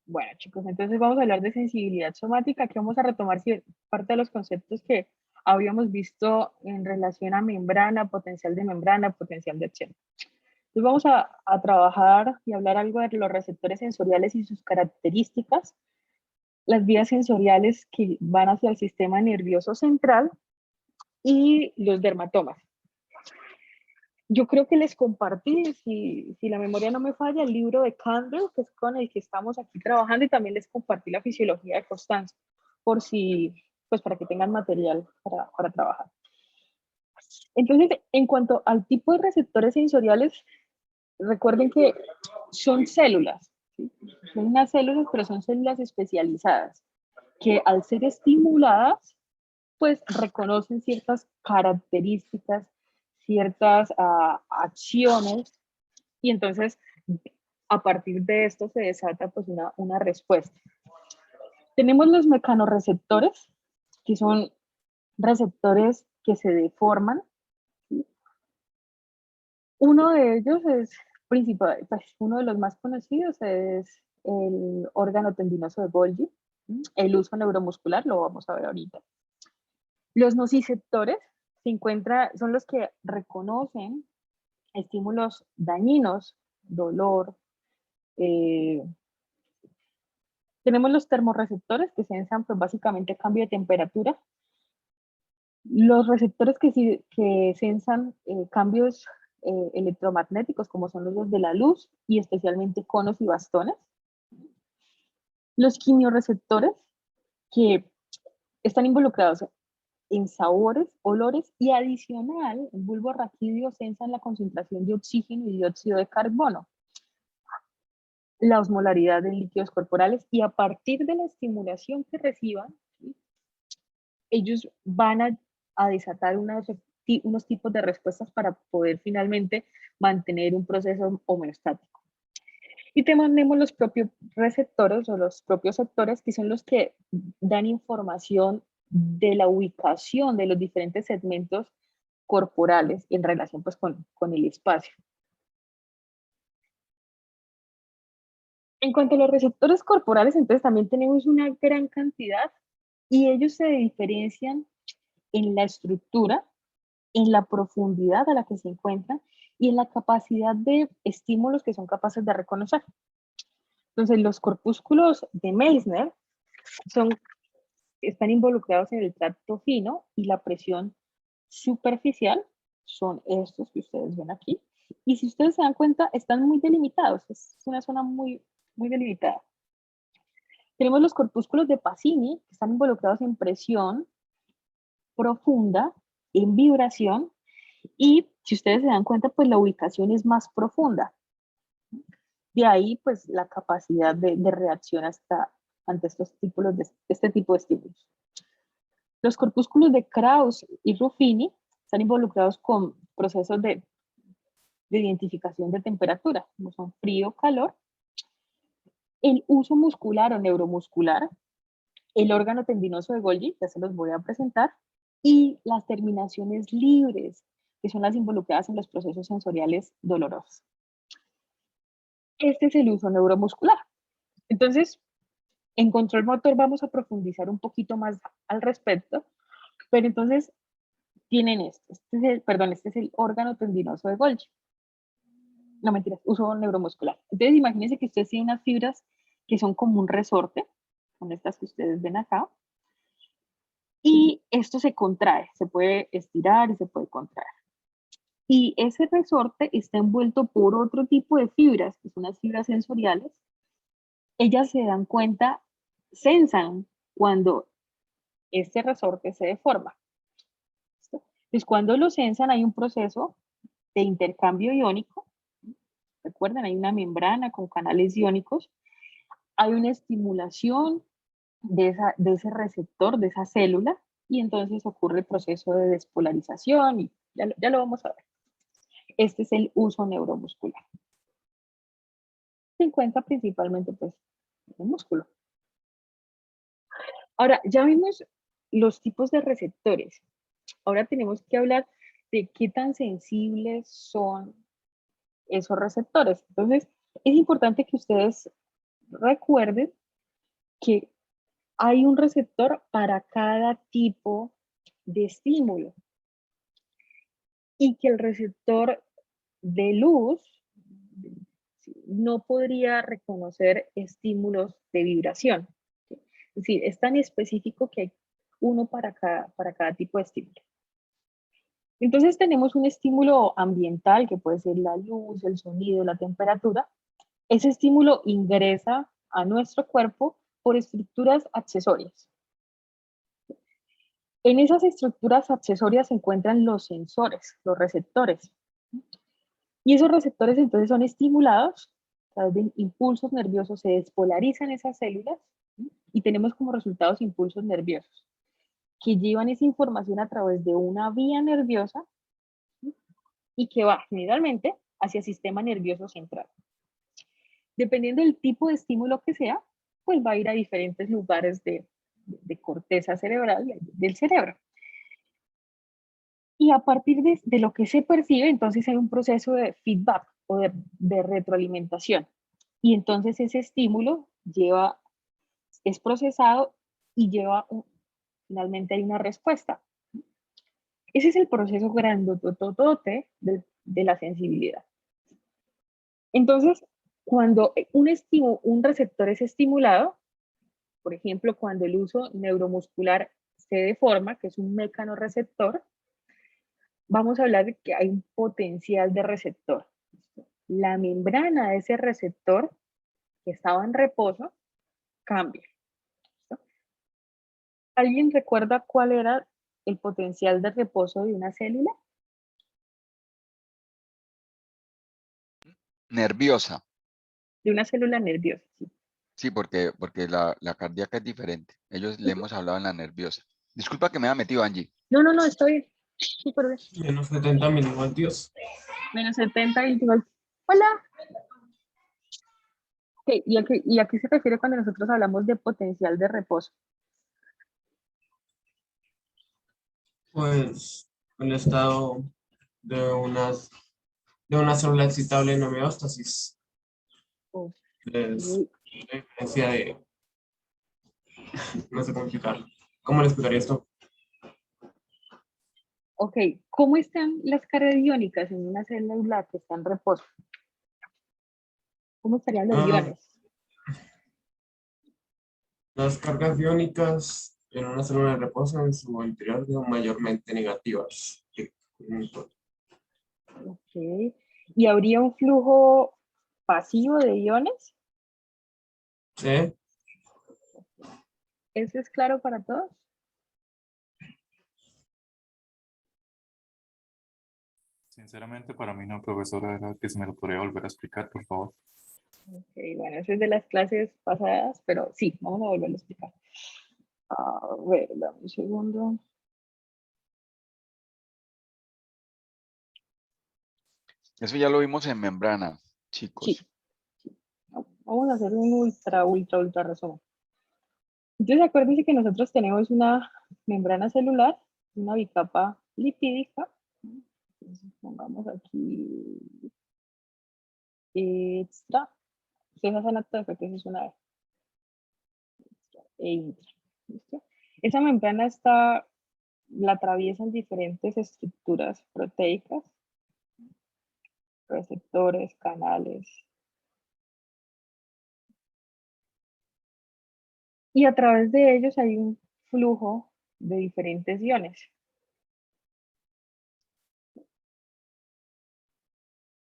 Bueno, chicos, entonces vamos a hablar de sensibilidad somática. Aquí vamos a retomar parte de los conceptos que habíamos visto en relación a membrana, potencial de acción. Entonces vamos a trabajar y hablar algo de los receptores sensoriales y sus características, las vías sensoriales que van hacia el sistema nervioso central y los dermatomas. Yo creo que les compartí, si la memoria no me falla, el libro de Campbell, que es con el que estamos aquí trabajando, y también les compartí la fisiología de Constanza, por si, pues para que tengan material para trabajar. Entonces, en cuanto al tipo de receptores sensoriales, recuerden que son células, ¿sí? Son unas células, pero son células especializadas, que al ser estimuladas, pues reconocen ciertas características, ciertas acciones, y entonces a partir de esto se desata pues una respuesta. Tenemos los mecanorreceptores, que son receptores que se deforman. Uno de ellos es principal, pues uno de los más conocidos es el órgano tendinoso de Golgi, el uso neuromuscular, lo vamos a ver ahorita. Los nociceptores son los que reconocen estímulos dañinos, dolor. Tenemos los termorreceptores que sensan pues, básicamente cambio de temperatura. Los receptores que sensan cambios electromagnéticos, como son los de la luz, y especialmente conos y bastones. Los quimiorreceptores, que están involucrados en sabores, olores, y adicional, el bulbo raquídeo sensan la concentración de oxígeno y dióxido de carbono, la osmolaridad de líquidos corporales, y a partir de la estimulación que reciban, ¿sí? Ellos van a desatar unos tipos de respuestas para poder finalmente mantener un proceso homeostático. Y tenemos los propios receptores o los propios sectores, que son los que dan información de la ubicación de los diferentes segmentos corporales en relación pues, con el espacio. En cuanto a los receptores corporales, entonces también tenemos una gran cantidad, y ellos se diferencian en la estructura, en la profundidad a la que se encuentran y en la capacidad de estímulos que son capaces de reconocer. Entonces, los corpúsculos de Meissner están involucrados en el tracto fino, y la presión superficial son estos que ustedes ven aquí. Y si ustedes se dan cuenta, están muy delimitados. Es una zona muy, muy delimitada. Tenemos los corpúsculos de Pacini, que están involucrados en presión profunda, en vibración, y si ustedes se dan cuenta, pues la ubicación es más profunda. De ahí, pues, la capacidad de reacción ante este tipo de estímulos. Los corpúsculos de Krauss y Ruffini están involucrados con procesos de identificación de temperatura, como son frío, calor, el uso muscular o neuromuscular, el órgano tendinoso de Golgi, ya se los voy a presentar, y las terminaciones libres, que son las involucradas en los procesos sensoriales dolorosos. Este es el uso neuromuscular. Entonces, en control motor vamos a profundizar un poquito más al respecto, pero entonces tienen este es el órgano tendinoso de Golgi. No, mentiras, uso neuromuscular. Entonces, imagínense que ustedes tienen unas fibras que son como un resorte, con estas que ustedes ven acá, y esto se contrae, se puede estirar y se puede contraer. Y ese resorte está envuelto por otro tipo de fibras, que son las fibras sensoriales. Ellas se dan cuenta, sensan cuando este resorte se deforma. Entonces, cuando lo sensan, hay un proceso de intercambio iónico. Recuerden, hay una membrana con canales iónicos. Hay una estimulación de ese receptor, de esa célula, y entonces ocurre el proceso de despolarización, y ya lo vamos a ver. Este es el uso neuromuscular. Se encuentra principalmente pues, en el músculo. Ahora, ya vimos los tipos de receptores. Ahora tenemos que hablar de qué tan sensibles son esos receptores. Entonces, es importante que ustedes recuerden que hay un receptor para cada tipo de estímulo y que el receptor de luz no podría reconocer estímulos de vibración. Es decir, es tan específico que hay uno para cada tipo de estímulo. Entonces tenemos un estímulo ambiental que puede ser la luz, el sonido, la temperatura. Ese estímulo ingresa a nuestro cuerpo por estructuras accesorias. En esas estructuras accesorias se encuentran los sensores, los receptores. Y esos receptores entonces son estimulados a través de impulsos nerviosos, se despolarizan esas células y tenemos como resultados impulsos nerviosos que llevan esa información a través de una vía nerviosa y que va generalmente hacia el sistema nervioso central. Dependiendo del tipo de estímulo que sea, pues va a ir a diferentes lugares de corteza cerebral del cerebro. Y a partir de lo que se percibe, entonces hay un proceso de feedback o de retroalimentación. Y entonces ese estímulo es procesado y finalmente hay una respuesta. Ese es el proceso grandototote de la sensibilidad. Entonces, cuando un receptor es estimulado, por ejemplo, cuando el uso neuromuscular se deforma, que es un mecanorreceptor, vamos a hablar de que hay un potencial de receptor. La membrana de ese receptor que estaba en reposo cambia. ¿Alguien recuerda cuál era el potencial de reposo de una célula? Nerviosa. De una célula nerviosa, sí. Sí, porque la cardíaca es diferente. Ellos le hemos hablado en la nerviosa. Disculpa que me haya metido, Angie. No, estoy súper bien. Menos 70 milivoltios. Menos 70 21. Hola. Okay, ¿y a qué se refiere cuando nosotros hablamos de potencial de reposo? Pues el estado de una célula excitable en homeostasis. Oh, Es la diferencia de, no sé cómo explicarlo. ¿Cómo le explicaría esto? ok, ¿cómo están las cargas iónicas en una célula que está en reposo? ¿Cómo estarían los Ah, iones? las cargas iónicas en una célula de reposo en su interior son mayormente negativas. Ok. ¿Y habría un flujo pasivo de iones? ¿Sí? ¿Eso es claro para todos? Sinceramente, para mí no, profesora, era que si me lo podría volver a explicar, por favor. Ok, bueno, eso es de las clases pasadas, pero sí, vamos a volverlo a explicar. A ver, dame un segundo. Eso ya lo vimos en membrana, chicos. Sí, vamos a hacer un ultra resumen. Entonces, acuérdense que nosotros tenemos una membrana celular, una bicapa lipídica. Entonces, pongamos aquí extra. Ustedes hacen acto de fe que eso es una E. E intra. ¿Listo? Esa membrana la atraviesan diferentes estructuras proteicas, receptores, canales. Y a través de ellos hay un flujo de diferentes iones.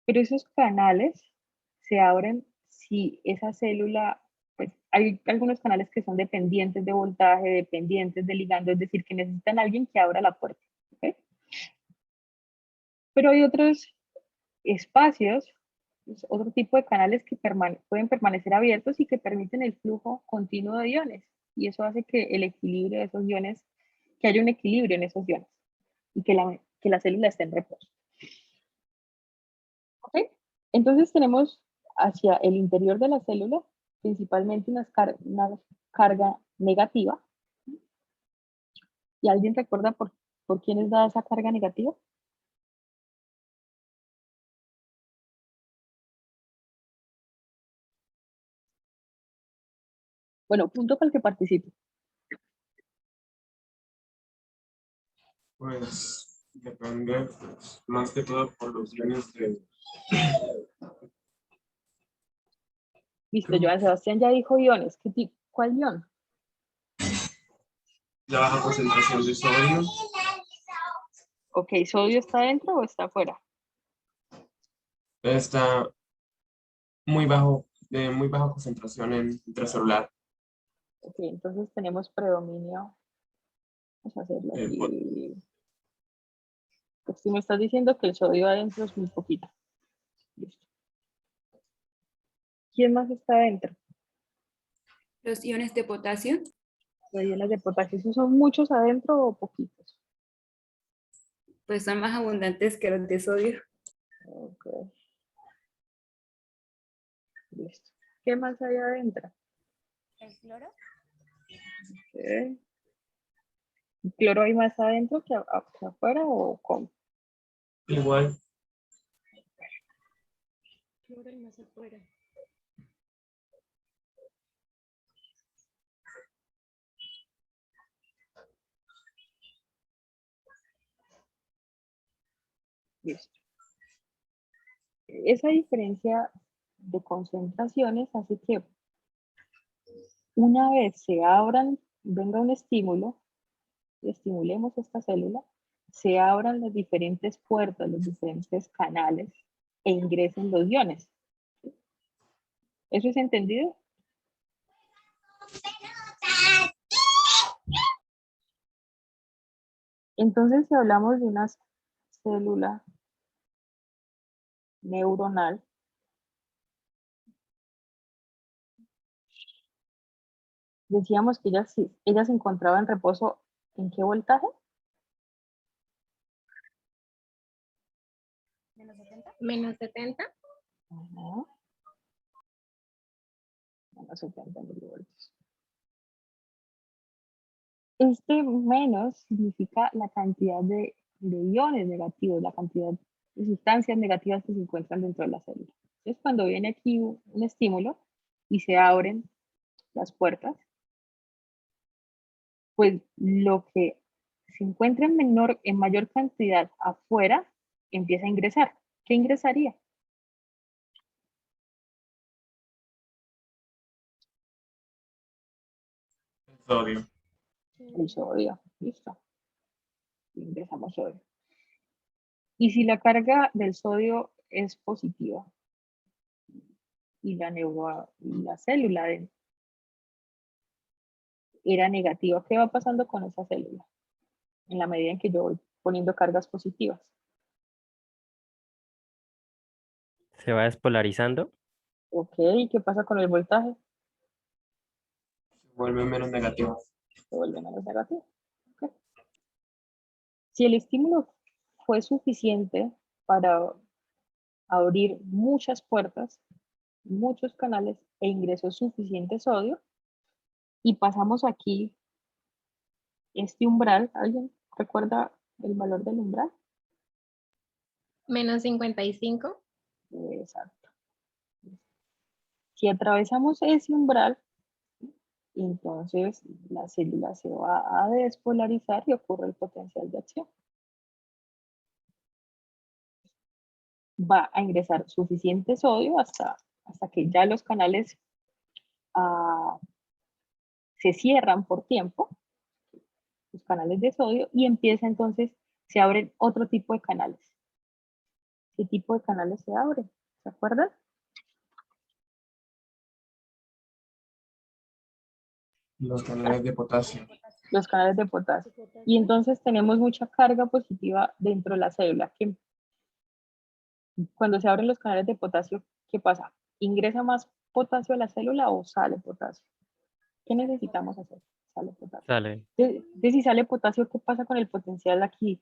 Pero esos canales se abren si esa célula, pues hay algunos canales que son dependientes de voltaje, dependientes de ligando, es decir, que necesitan a alguien que abra la puerta. ¿Okay? Pero hay otros espacios, pues, otro tipo de canales que pueden permanecer abiertos y que permiten el flujo continuo de iones. Y eso hace que el equilibrio de esos iones, que haya un equilibrio en esos iones y que la célula esté en reposo. ¿Okay? Entonces tenemos hacia el interior de la célula principalmente una carga negativa. ¿Y alguien recuerda por quién es dada esa carga negativa? Bueno, punto para el que participe. Pues depende, pues, más que todo por los iones de... Listo, Joan Sebastián ya dijo iones. ¿Cuál ion? la baja concentración de sodio. Ok, ¿sodio está dentro o está afuera? Está muy bajo, de muy baja concentración en intracelular. Ok, entonces tenemos predominio. Vamos a hacerlo Pues, aquí. Pues si me estás diciendo que el sodio adentro es muy poquito. Listo. ¿Quién más está adentro? Los iones de potasio, Los iones de potasio. ¿Esos son muchos adentro o poquitos? pues son más abundantes que los de sodio. Ok, listo. ¿Qué más hay adentro? ¿El cloro? Ok. ¿Cloro hay más adentro que afuera o cómo? igual, Cloro y más afuera. Listo. Esa diferencia de concentraciones hace que una vez se abran, venga un estímulo, estimulemos esta célula, se abran las diferentes puertas, los diferentes canales e ingresen los iones. ¿Eso es entendido? Entonces, si hablamos de una célula neuronal, decíamos que ella se encontraba en reposo, ¿en qué voltaje? Menos 70. Ajá. Menos 70 milivoltios. Este menos significa la cantidad de iones negativos, la cantidad de sustancias negativas que se encuentran dentro de la célula. Entonces, cuando viene aquí un estímulo y se abren las puertas, pues lo que se encuentra en mayor cantidad afuera empieza a ingresar. ¿Qué ingresaría? el sodio. El sodio. Listo. Ingresamos sodio. Y si la carga del sodio es positiva y la célula era negativa, ¿qué va pasando con esa célula? En la medida en que yo voy poniendo cargas positivas. Se va despolarizando. Ok, ¿qué pasa con el voltaje? Se vuelve menos negativo. Se vuelve menos negativo. Ok. Si el estímulo fue suficiente para abrir muchas puertas, muchos canales e ingresó suficiente sodio, y pasamos aquí este umbral, ¿alguien recuerda el valor del umbral? Menos 55. Exacto. Si atravesamos ese umbral, entonces la célula se va a despolarizar y ocurre el potencial de acción. Va a ingresar suficiente sodio hasta que ya los canales se cierran por tiempo, los canales de sodio, y empieza entonces, se abren otro tipo de canales. ¿Qué tipo de canales se abren? ¿Se acuerdan? Los canales de potasio. Los canales de potasio. Y entonces tenemos mucha carga positiva dentro de la célula, que cuando se abren los canales de potasio, ¿qué pasa? ¿Ingresa más potasio a la célula o sale potasio? ¿Qué necesitamos hacer? Sale potasio. Sale. Entonces, si sale potasio, ¿qué pasa con el potencial aquí?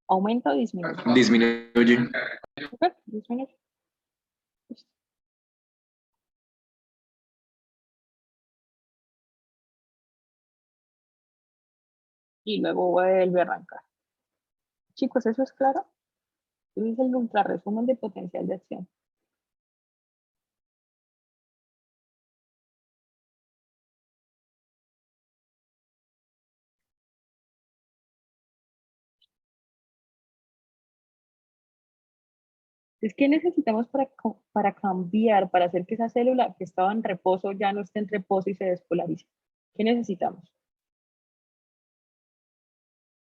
¿Aumenta o disminuye? Disminuye. Ok, disminuye. Listo. Y luego vuelve a arrancar. Chicos, ¿eso es claro? Ese es el ultra resumen de potencial de acción. Entonces, ¿qué necesitamos para cambiar, para hacer que esa célula que estaba en reposo ya no esté en reposo y se despolarice? ¿Qué necesitamos?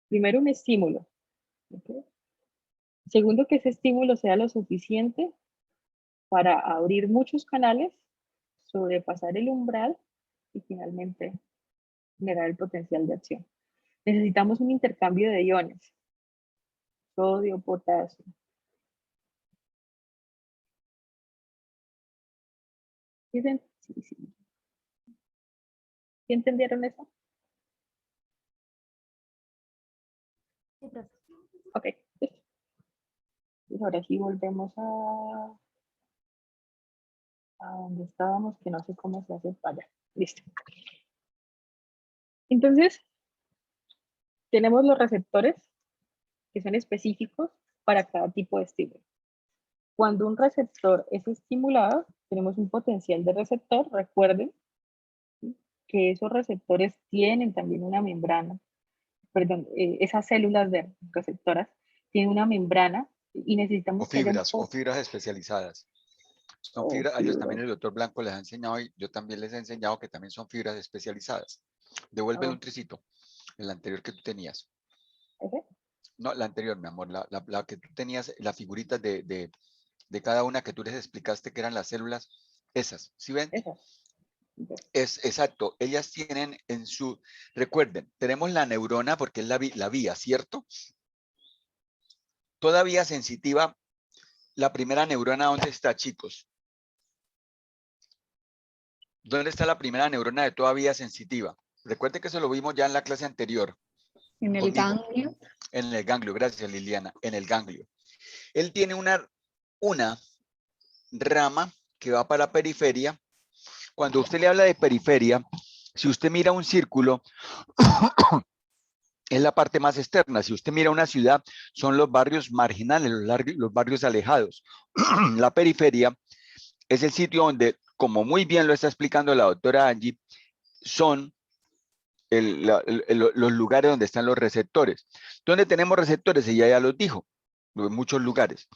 Primero, un estímulo. ¿Okay? Segundo, que ese estímulo sea lo suficiente para abrir muchos canales, sobrepasar el umbral y finalmente generar el potencial de acción. Necesitamos un intercambio de iones, sodio, potasio. ¿Sí entendieron eso? Ok, listo. Pues ahora sí volvemos a donde estábamos, que no sé cómo se hace para allá. Listo. Entonces, tenemos los receptores que son específicos para cada tipo de estímulo. Cuando un receptor es estimulado, tenemos un potencial de receptor. Recuerden, ¿sí?, que esos receptores tienen también una membrana, perdón, esas células de receptoras tienen una membrana y O necesitamos que haya un fibras especializadas. Son fibras, a ellos también el doctor Blanco les ha enseñado y yo también les he enseñado que también son fibras especializadas. Devuélvele un tricito, el anterior que tú tenías. ¿Okay? No, la anterior, mi amor, la que tú tenías, las figuritas de cada una que tú les explicaste que eran las células, esas, ¿sí ven? Esas. Es exacto, ellas tienen en su, recuerden, tenemos la neurona porque es la vía, ¿cierto? Toda vía sensitiva, la primera neurona, ¿dónde está, chicos? ¿Dónde está la primera neurona de toda vía sensitiva? Recuerden que eso lo vimos ya en la clase anterior. En el Conmigo. ganglio. En el ganglio, gracias Liliana, en el ganglio. Él tiene una rama que va para la periferia. Cuando usted le habla de periferia, si usted mira un círculo, es la parte más externa. Si usted mira una ciudad, son los barrios marginales, los barrios alejados. La periferia es el sitio donde, como muy bien lo está explicando la doctora Angie, son los lugares donde están los receptores. ¿Dónde tenemos receptores? Ella ya los dijo, en muchos lugares.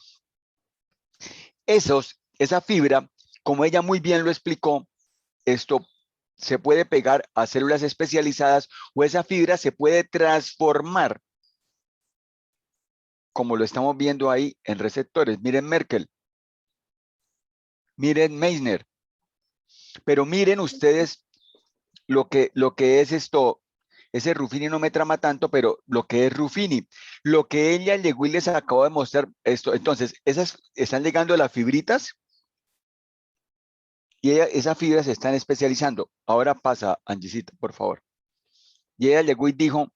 Esa fibra, como ella muy bien lo explicó, esto se puede pegar a células especializadas o esa fibra se puede transformar, como lo estamos viendo ahí en receptores. Miren Merkel, miren Meissner, pero miren ustedes lo que es esto. Ese Ruffini no me trama tanto, pero lo que es Ruffini, lo que ella llegó y les acabó de mostrar esto. Entonces, esas están llegando a las fibritas y esas fibras se están especializando. Ahora pasa, Angisita, por favor. Y ella llegó y dijo,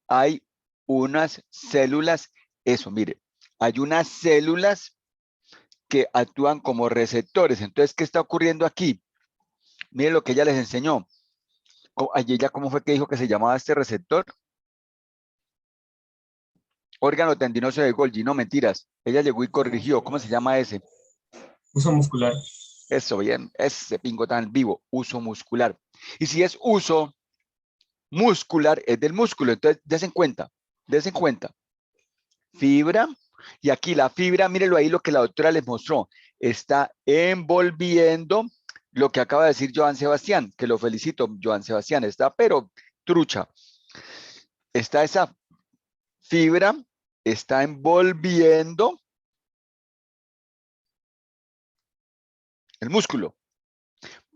hay unas células, eso, mire, hay unas células que actúan como receptores. Entonces, ¿qué está ocurriendo aquí? Mire lo que ella les enseñó. Ella, ¿cómo fue que dijo que se llamaba este receptor? Órgano tendinoso de Golgi, no mentiras. Ella llegó y corrigió. ¿Cómo se llama ese? Uso muscular. Eso, bien. Ese pingo tan vivo, uso muscular. Y si es uso muscular, es del músculo. Entonces, desen cuenta. Fibra. Y aquí la fibra, mírenlo ahí lo que la doctora les mostró. Está envolviendo lo que acaba de decir Joan Sebastián, que lo felicito, Joan Sebastián. Está, pero trucha. Está esa fibra, está envolviendo el músculo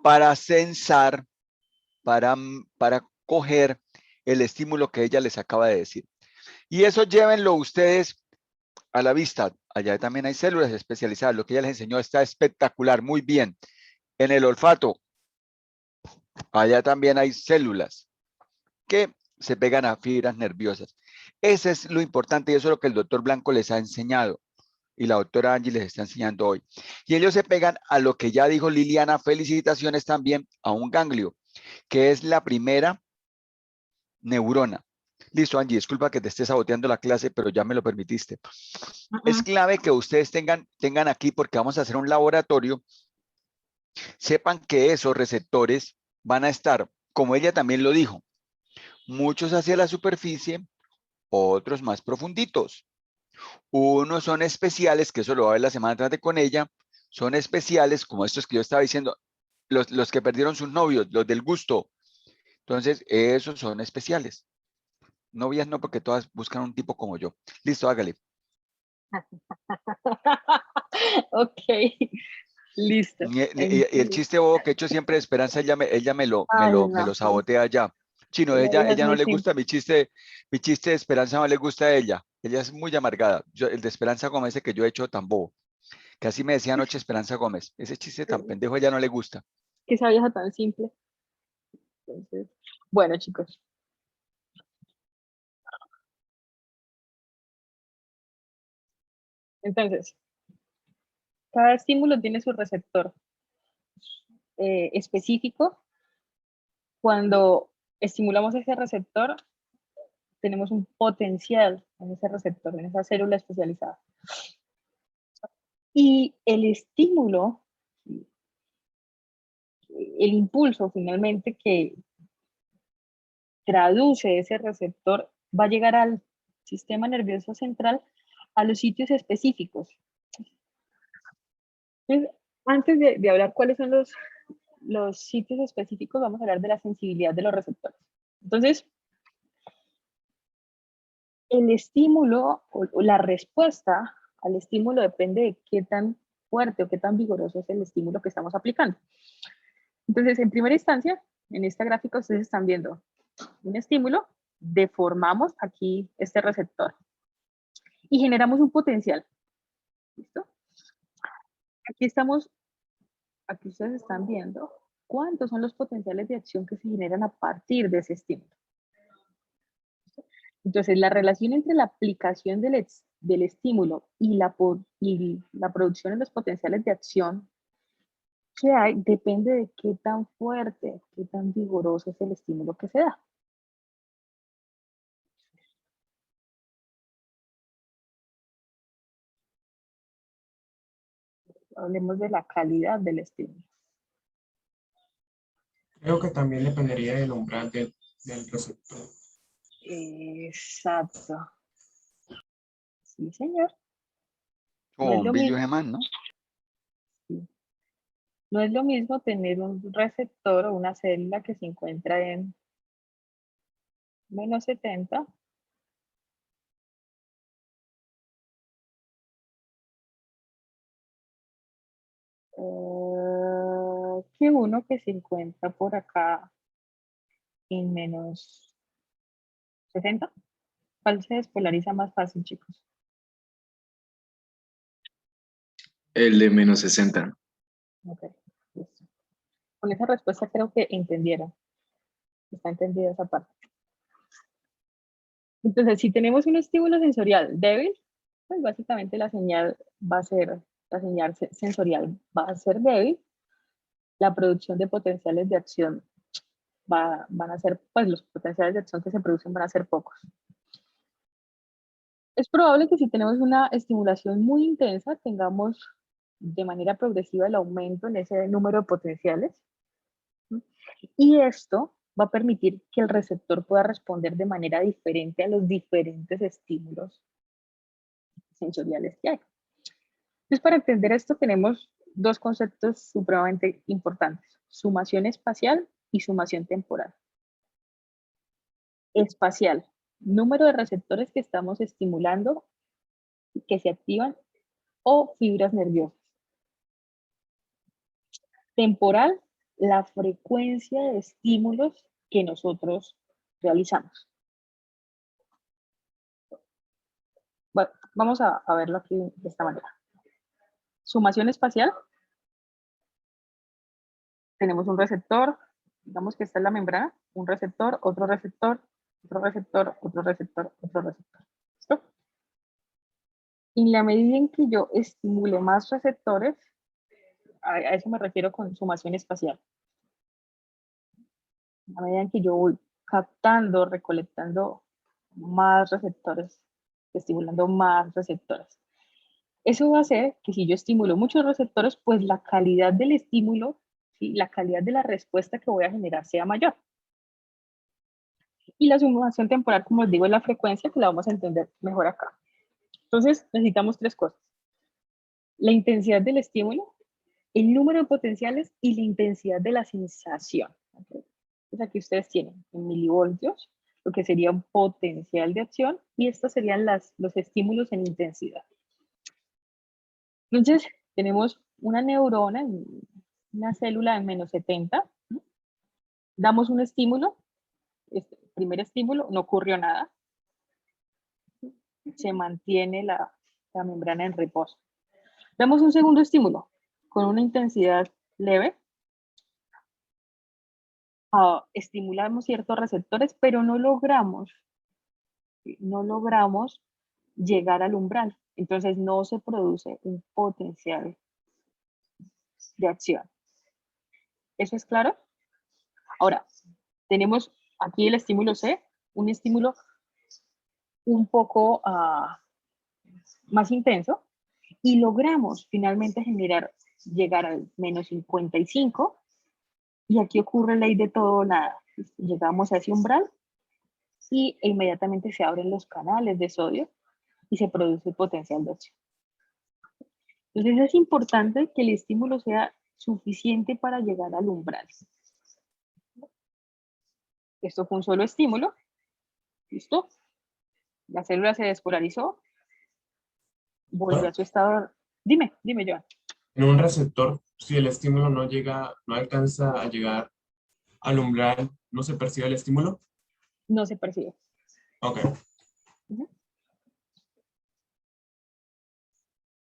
para censar, para coger el estímulo que ella les acaba de decir. Y eso llévenlo ustedes a la vista. Allá también hay células especializadas. Lo que ella les enseñó está espectacular, muy bien. En el olfato, allá también hay células que se pegan a fibras nerviosas. Eso es lo importante y eso es lo que el doctor Blanco les ha enseñado y la doctora Angie les está enseñando hoy. Y ellos se pegan a lo que ya dijo Liliana, felicitaciones también, a un ganglio, que es la primera neurona. Listo, Angie, disculpa que te esté saboteando la clase, pero ya me lo permitiste. Es clave que ustedes tengan aquí, porque vamos a hacer un laboratorio, sepan que esos receptores van a estar, como ella también lo dijo, muchos hacia la superficie, otros más profunditos. Unos son especiales, que eso lo va a ver la semana entrante con ella, son especiales, como estos que yo estaba diciendo, los que perdieron sus novios, los del gusto. Entonces, esos son especiales. Novias no, porque todas buscan un tipo como yo. Listo, hágale. Ok, listo. Y el chiste bobo que he hecho siempre de Esperanza, ella me Ay, me no, lo sabotea ya. Chino, la hija es ella no muy le gusta simple. mi chiste de Esperanza no le gusta a ella. Ella es muy amargada. El de Esperanza Gómez, ese que yo he hecho tan bobo. Que así me decía anoche Esperanza Gómez. Ese chiste tan pendejo a ella no le gusta. Que esa vieja tan simple. Entonces, bueno, chicos. Entonces, cada estímulo tiene su receptor específico. Cuando estimulamos ese receptor, tenemos un potencial en ese receptor, en esa célula especializada. Y el estímulo, el impulso finalmente que traduce ese receptor, va a llegar al sistema nervioso central a los sitios específicos. Entonces, antes de hablar cuáles son los sitios específicos, vamos a hablar de la sensibilidad de los receptores. Entonces, el estímulo o la respuesta al estímulo depende de qué tan fuerte o qué tan vigoroso es el estímulo que estamos aplicando. Entonces, en primera instancia, en esta gráfica ustedes están viendo un estímulo, deformamos aquí este receptor y generamos un potencial. ¿Listo? Aquí ustedes están viendo cuántos son los potenciales de acción que se generan a partir de ese estímulo. Entonces, la relación entre la aplicación del estímulo y la producción de los potenciales de acción que hay depende de qué tan fuerte, qué tan vigoroso es el estímulo que se da. Hablemos de la calidad del estímulo. Creo que también dependería del umbral del receptor. Exacto. Sí, señor. Como No es lo bombillo mismo, de man, ¿no? no es lo mismo tener un receptor o una célula que se encuentra en menos 70 que uno que se encuentra por acá en menos 60. ¿Cuál se despolariza más fácil, chicos? El de menos 60. Ok, listo. Con esa respuesta creo que entendieron. Está entendida esa parte. Entonces, si tenemos un estímulo sensorial débil, pues básicamente la señal sensorial va a ser débil. La producción de potenciales de acción van a ser, pues los potenciales de acción que se producen van a ser pocos. Es probable que si tenemos una estimulación muy intensa, tengamos de manera progresiva el aumento en ese número de potenciales. Y esto va a permitir que el receptor pueda responder de manera diferente a los diferentes estímulos sensoriales que hay. Entonces, para entender esto tenemos dos conceptos supremamente importantes: sumación espacial y sumación temporal. Espacial, número de receptores que estamos estimulando, que se activan, o fibras nerviosas. Temporal, la frecuencia de estímulos que nosotros realizamos. Bueno, vamos a verlo aquí de esta manera. Sumación espacial, tenemos un receptor, digamos que esta es la membrana, un receptor, otro receptor, otro receptor, otro receptor, otro receptor. ¿Listo? En la medida en que yo estimule más receptores, a eso me refiero con sumación espacial. A medida en que yo voy captando, recolectando más receptores, estimulando más receptores. Eso va a hacer que si yo estimulo muchos receptores, pues la calidad del estímulo, ¿sí?, la calidad de la respuesta que voy a generar sea mayor. Y la sumación temporal, como les digo, es la frecuencia, que la vamos a entender mejor acá. Entonces, necesitamos tres cosas. La intensidad del estímulo, el número de potenciales y la intensidad de la sensación. ¿Okay? Entonces, aquí ustedes tienen en milivoltios lo que sería un potencial de acción y estos serían los estímulos en intensidad. Entonces, tenemos una neurona, una célula en menos 70. Damos un estímulo. Este primer estímulo, no ocurrió nada. Se mantiene la membrana en reposo. Damos un segundo estímulo con una intensidad leve. Estimulamos ciertos receptores, pero no logramos llegar al umbral. Entonces no se produce un potencial de acción. ¿Eso es claro? Ahora, tenemos aquí el estímulo C, un estímulo un poco más intenso, y logramos finalmente llegar al menos 55, y aquí ocurre ley de todo o nada. Llegamos a ese umbral y inmediatamente se abren los canales de sodio y se produce potencial de acción. Entonces es importante que el estímulo sea suficiente para llegar al umbral. Esto fue un solo estímulo. ¿Listo? La célula se despolarizó. Volvió a su estado. Dime, Joan. En un receptor, si el estímulo no alcanza a llegar al umbral, ¿no se percibe el estímulo? No se percibe. Ok.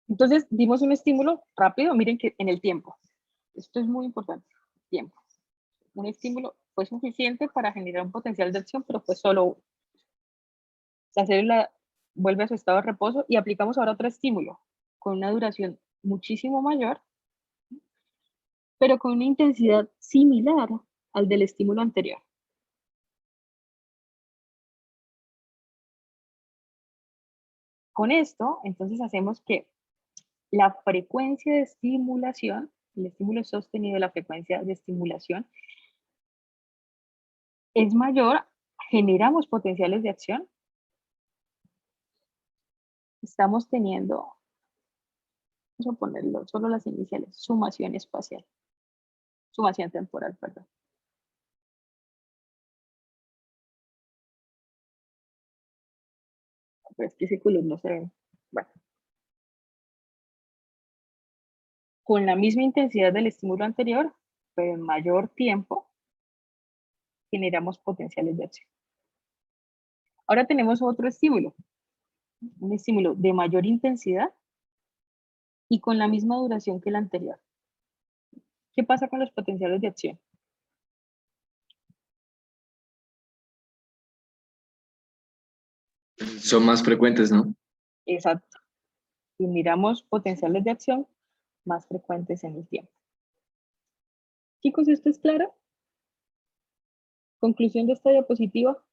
Entonces, dimos un estímulo rápido. Miren que en el tiempo. Esto es muy importante. Tiempo. Un estímulo fue suficiente para generar un potencial de acción, pero fue solo uno. La célula vuelve a su estado de reposo y aplicamos ahora otro estímulo con una duración muchísimo mayor, pero con una intensidad similar al del estímulo anterior. Con esto, entonces hacemos que la frecuencia de estimulación, el estímulo sostenido de la frecuencia de estimulación, es mayor, generamos potenciales de acción. Estamos teniendo, vamos a ponerlo, solo las iniciales, sumación espacial, sumación temporal, perdón. Pero es que ese color no se ve. Bueno. Con la misma intensidad del estímulo anterior, pero en mayor tiempo, generamos potenciales de acción. Ahora tenemos otro estímulo, un estímulo de mayor intensidad y con la misma duración que el anterior. ¿Qué pasa con los potenciales de acción? Son más frecuentes, ¿no? Exacto. Y miramos potenciales de acción más frecuentes en el tiempo. Chicos, ¿esto es claro? Conclusión de esta diapositiva.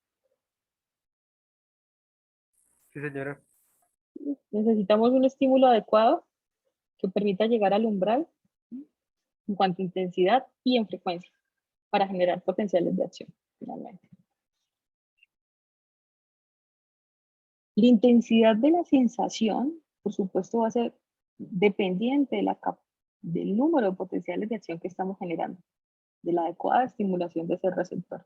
Sí, señora. Necesitamos un estímulo adecuado que permita llegar al umbral en cuanto a intensidad y en frecuencia para generar potenciales de acción, finalmente. La intensidad de la sensación, por supuesto, va a ser dependiente del número de potenciales de acción que estamos generando, de la adecuada estimulación de ese receptor.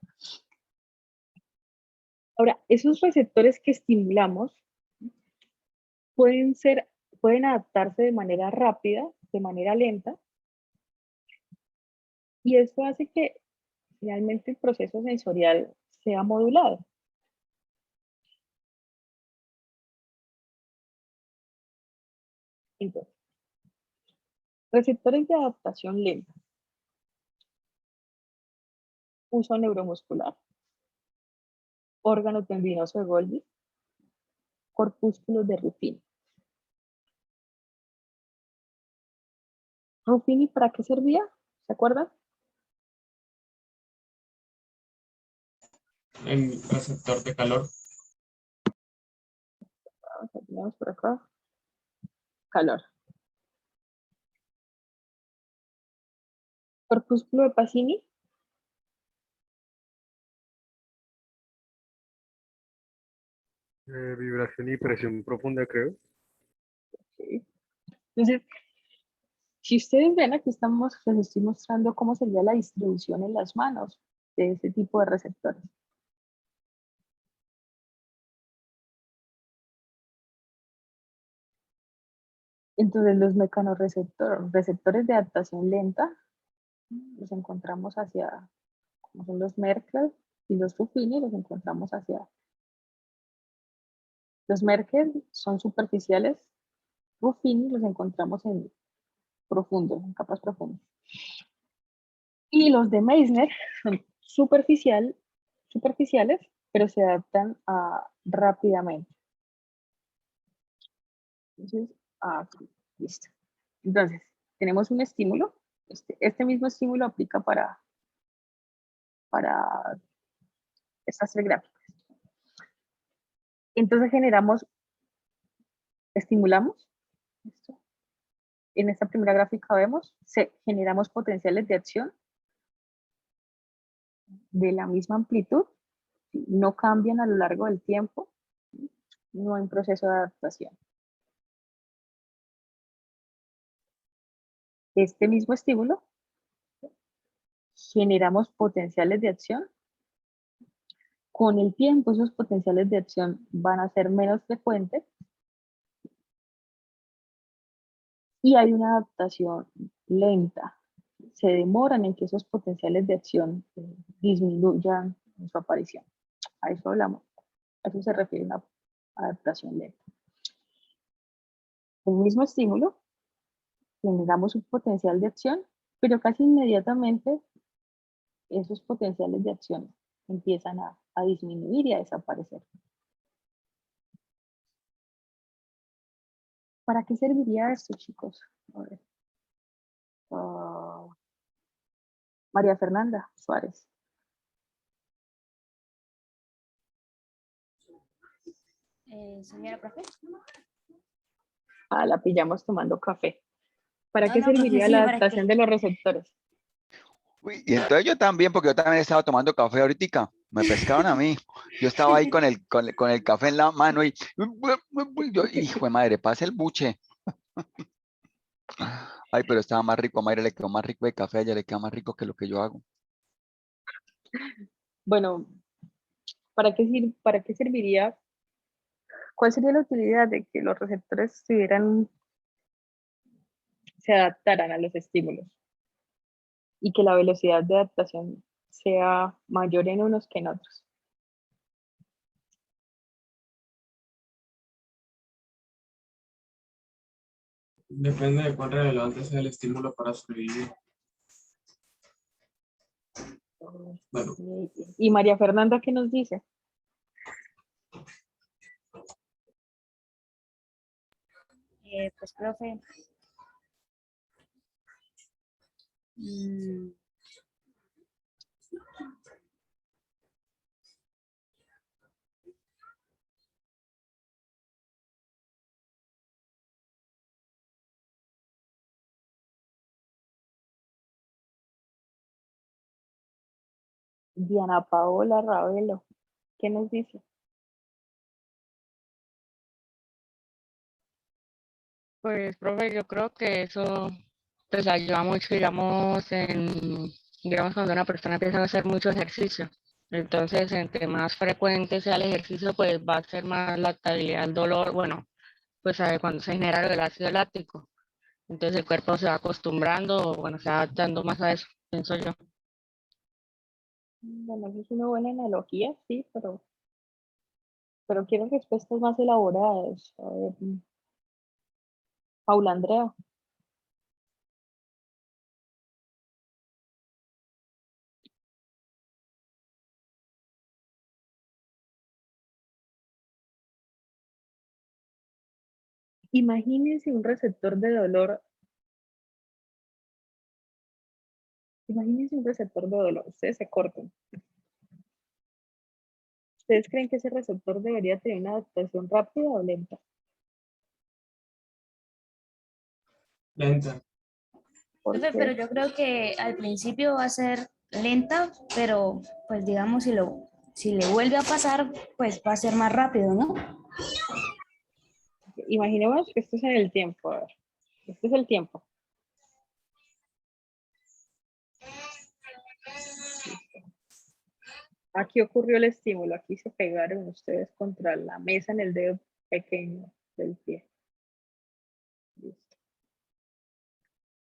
Ahora, esos receptores que estimulamos pueden adaptarse de manera rápida, de manera lenta, y esto hace que finalmente el proceso sensorial sea modulado. Entonces, receptores de adaptación lenta. Uso neuromuscular. Órgano tendinoso de Golgi. Corpúsculos de Ruffini. ¿Ruffini para qué servía? ¿Se acuerdan? El receptor de calor. Tenemos por acá. Calor. Corpúsculo de Pacini. Vibración y presión profunda, creo. ¿Sí? Entonces, si ustedes ven, aquí les estoy mostrando cómo sería la distribución en las manos de ese tipo de receptores. Entonces, los receptores de adaptación lenta, los encontramos hacia, como son los Merkel y los Ruffini, los encontramos hacia. Los Merkel son superficiales, Ruffini los encontramos en profundos, en capas profundas. Y los de Meissner son superficiales, pero se adaptan rápidamente. Entonces, listo. Entonces, tenemos un estímulo. Este mismo estímulo aplica para estas tres gráficas. Entonces estimulamos. ¿Listo? En esta primera gráfica vemos, generamos potenciales de acción de la misma amplitud, no cambian a lo largo del tiempo, no hay un proceso de adaptación. Este mismo estímulo, generamos potenciales de acción. Con el tiempo, esos potenciales de acción van a ser menos frecuentes y hay una adaptación lenta. Se demoran en que esos potenciales de acción disminuyan en su aparición. A eso hablamos. A eso se refiere una adaptación lenta. El mismo estímulo, generamos un potencial de acción, pero casi inmediatamente esos potenciales de acción empiezan a disminuir y a desaparecer. ¿Para qué serviría esto, chicos? A ver. María Fernanda Suárez. Señora profe. La pillamos tomando café. ¿Para No, qué no, profe, serviría sí, la ¿para adaptación qué? de los receptores? Uy, y entonces yo también, porque yo también estaba tomando café ahorita. Me pescaron a mí. Yo estaba ahí con el café en la mano y yo, hijo de madre, pasa el buche. Ay, pero estaba más rico. A Mayra le quedó más rico el café, a ella le queda más rico que lo que yo hago. Bueno, ¿para qué serviría? ¿Cuál sería la utilidad de que los receptores se adaptaran a los estímulos y que la velocidad de adaptación sea mayor en unos que en otros? Depende de cuán relevante sea el estímulo para sobrevivir. Bueno, ¿Y María Fernanda qué nos dice? Pues profe. mm, Diana Paola Ravelo, ¿qué nos dice? Pues, profe, yo creo que eso pues ayuda mucho, digamos, digamos, cuando una persona empieza a hacer mucho ejercicio. Entonces, entre más frecuente sea el ejercicio, pues va a ser más la estabilidad del dolor, bueno, pues cuando se genera el ácido láctico. Entonces el cuerpo se va acostumbrando, o, bueno, se va adaptando más a eso, pienso yo. Bueno, eso es una buena analogía, sí, pero quiero respuestas más elaboradas. A ver, Paula Andrea. Imagínense un receptor de dolor. Imagínense un receptor de dolor. Ustedes se cortan. ¿Ustedes creen que ese receptor debería tener una adaptación rápida o lenta? lenta. profe, pero Porque yo creo que al principio va a ser lenta, pero pues digamos, si lo Si le vuelve a pasar, pues va a ser más rápido, ¿no? Imaginemos que esto es en el tiempo. A ver, este es el tiempo. Aquí ocurrió el estímulo. Aquí se pegaron ustedes contra la mesa en el dedo pequeño del pie. Listo.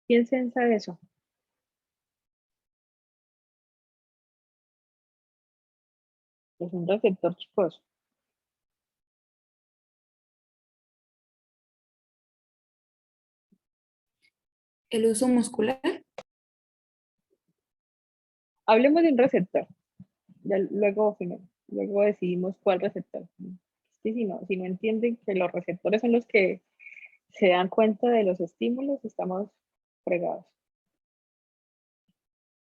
¿Quién sensa eso? Es un receptor, chicos. El uso muscular. Hablemos de un receptor. Ya luego decidimos cuál receptor. Sí, si no entienden que los receptores son los que se dan cuenta de los estímulos, estamos fregados.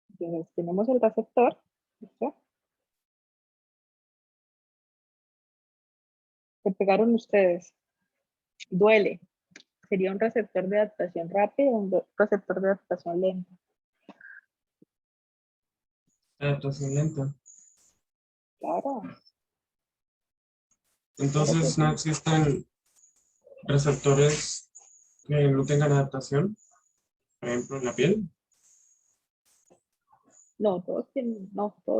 Entonces, tenemos el receptor. ¿Listo? Se pegaron ustedes. Duele. Sería un receptor de adaptación rápida o un receptor de adaptación lenta. Adaptación lenta. Claro. Entonces, no existen receptores que no tengan adaptación, por ejemplo, en la piel. No, todos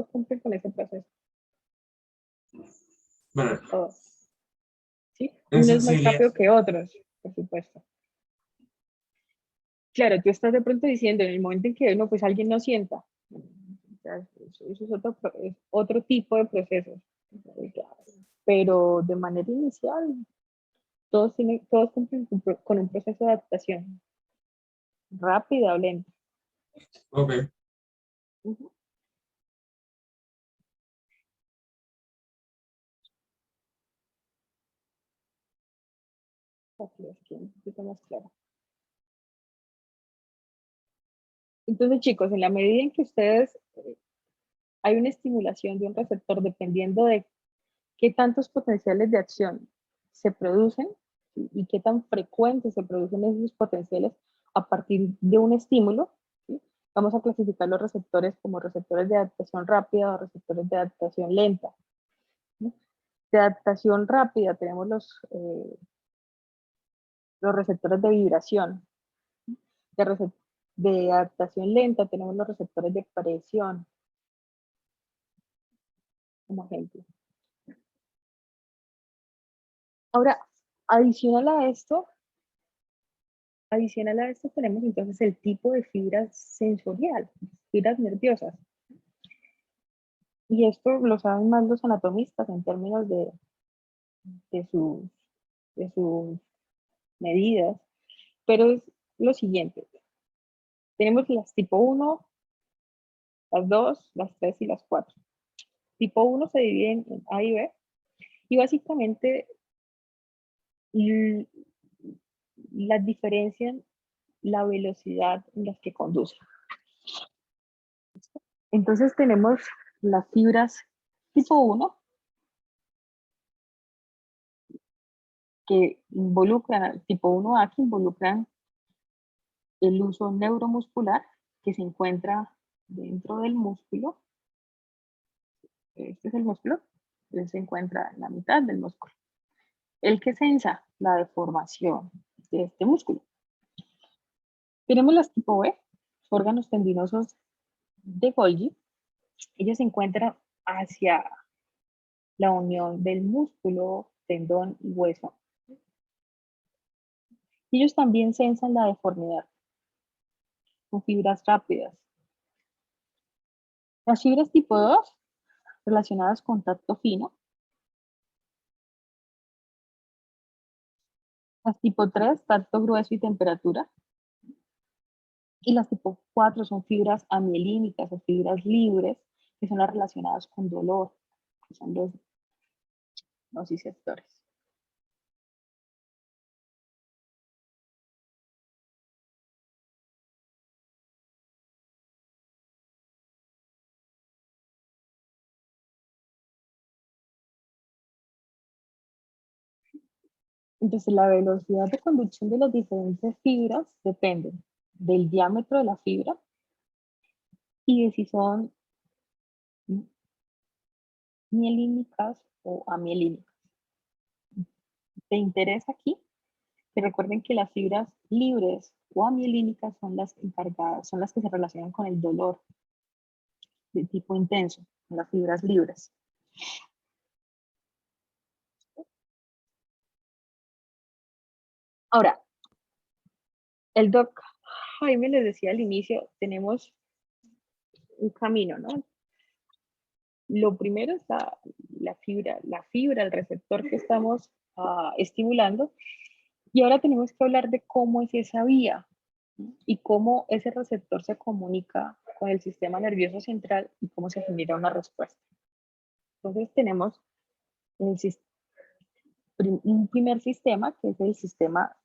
cumplen con ese proceso. Bueno, Todos. ¿Sí? en Unos más sensibilidad. rápido que otros, por supuesto. Claro, tú estás de pronto diciendo en el momento en que pues alguien no sienta. O sea, eso es otro tipo de procesos. Pero de manera inicial, todos cumplen con un proceso de adaptación. Rápida o lenta. Ok. Ujú. Aquí es que un poquito más claro. Entonces, chicos, en la medida en que ustedes hay una estimulación de un receptor dependiendo de qué tantos potenciales de acción se producen y qué tan frecuentes se producen esos potenciales a partir de un estímulo, ¿sí? Vamos a clasificar los receptores como receptores de adaptación rápida o receptores de adaptación lenta. ¿Sí? De adaptación rápida tenemos los receptores de vibración. De adaptación lenta tenemos los receptores de presión, como ejemplo. Ahora, adicional a esto tenemos entonces el tipo de fibra sensorial, fibras nerviosas. Y esto lo saben más los anatomistas en términos de sus, de sus medidas, pero es lo siguiente. Tenemos las tipo 1, las 2, las 3 y las 4. Tipo 1 se dividen en A y B y básicamente las diferencian la velocidad en las que conducen. Entonces tenemos las fibras tipo 1 que involucran, tipo 1A que involucran el uso neuromuscular que se encuentra dentro del músculo. Este es el músculo, él se encuentra en la mitad del músculo. El que sensa la deformación de este músculo. Tenemos las tipo B, órganos tendinosos de Golgi. Ellos se encuentran hacia la unión del músculo, tendón y hueso. Ellos también sensan la deformidad con fibras rápidas. Las fibras tipo 2, relacionadas con tacto fino. Las tipo 3, tacto grueso y temperatura. Y las tipo 4 son fibras amielínicas o fibras libres, que son las relacionadas con dolor, que son los nociceptores. Entonces, la velocidad de conducción de las diferentes fibras depende del diámetro de la fibra y de si son mielínicas o amielínicas. ¿Te interesa aquí? Que recuerden que las fibras libres o amielínicas son las encargadas, son las que se relacionan con el dolor de tipo intenso, las fibras libres. Ahora, el doc Jaime les decía al inicio, tenemos un camino, ¿no? Lo primero es la fibra, el receptor que estamos estimulando. Y ahora tenemos que hablar de cómo es esa vía, ¿no? Y cómo ese receptor se comunica con el sistema nervioso central y cómo se genera una respuesta. Entonces tenemos un primer sistema, que es el sistema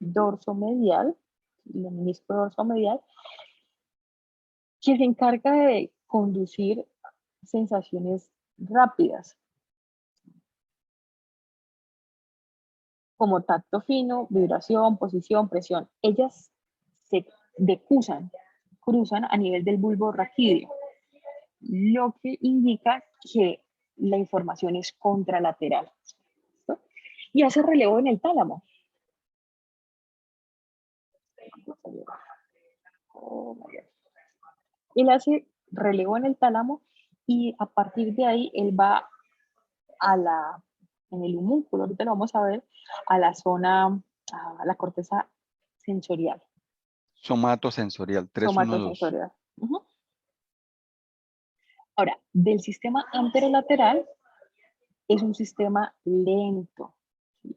dorsomedial, el menisco dorsomedial, que se encarga de conducir sensaciones rápidas, como tacto fino, vibración, posición, presión. Ellas se cruzan a nivel del bulbo raquídeo, lo que indica que la información es contralateral. ¿Listo? Y hace relevo en el tálamo. Él hace relevo en el tálamo y a partir de ahí él va en el homúnculo, ahorita lo vamos a ver, a la zona, a la corteza sensorial. Somatosensorial, 312. Somatosensorial. Ahora, del sistema anterolateral es un sistema lento, ¿sí?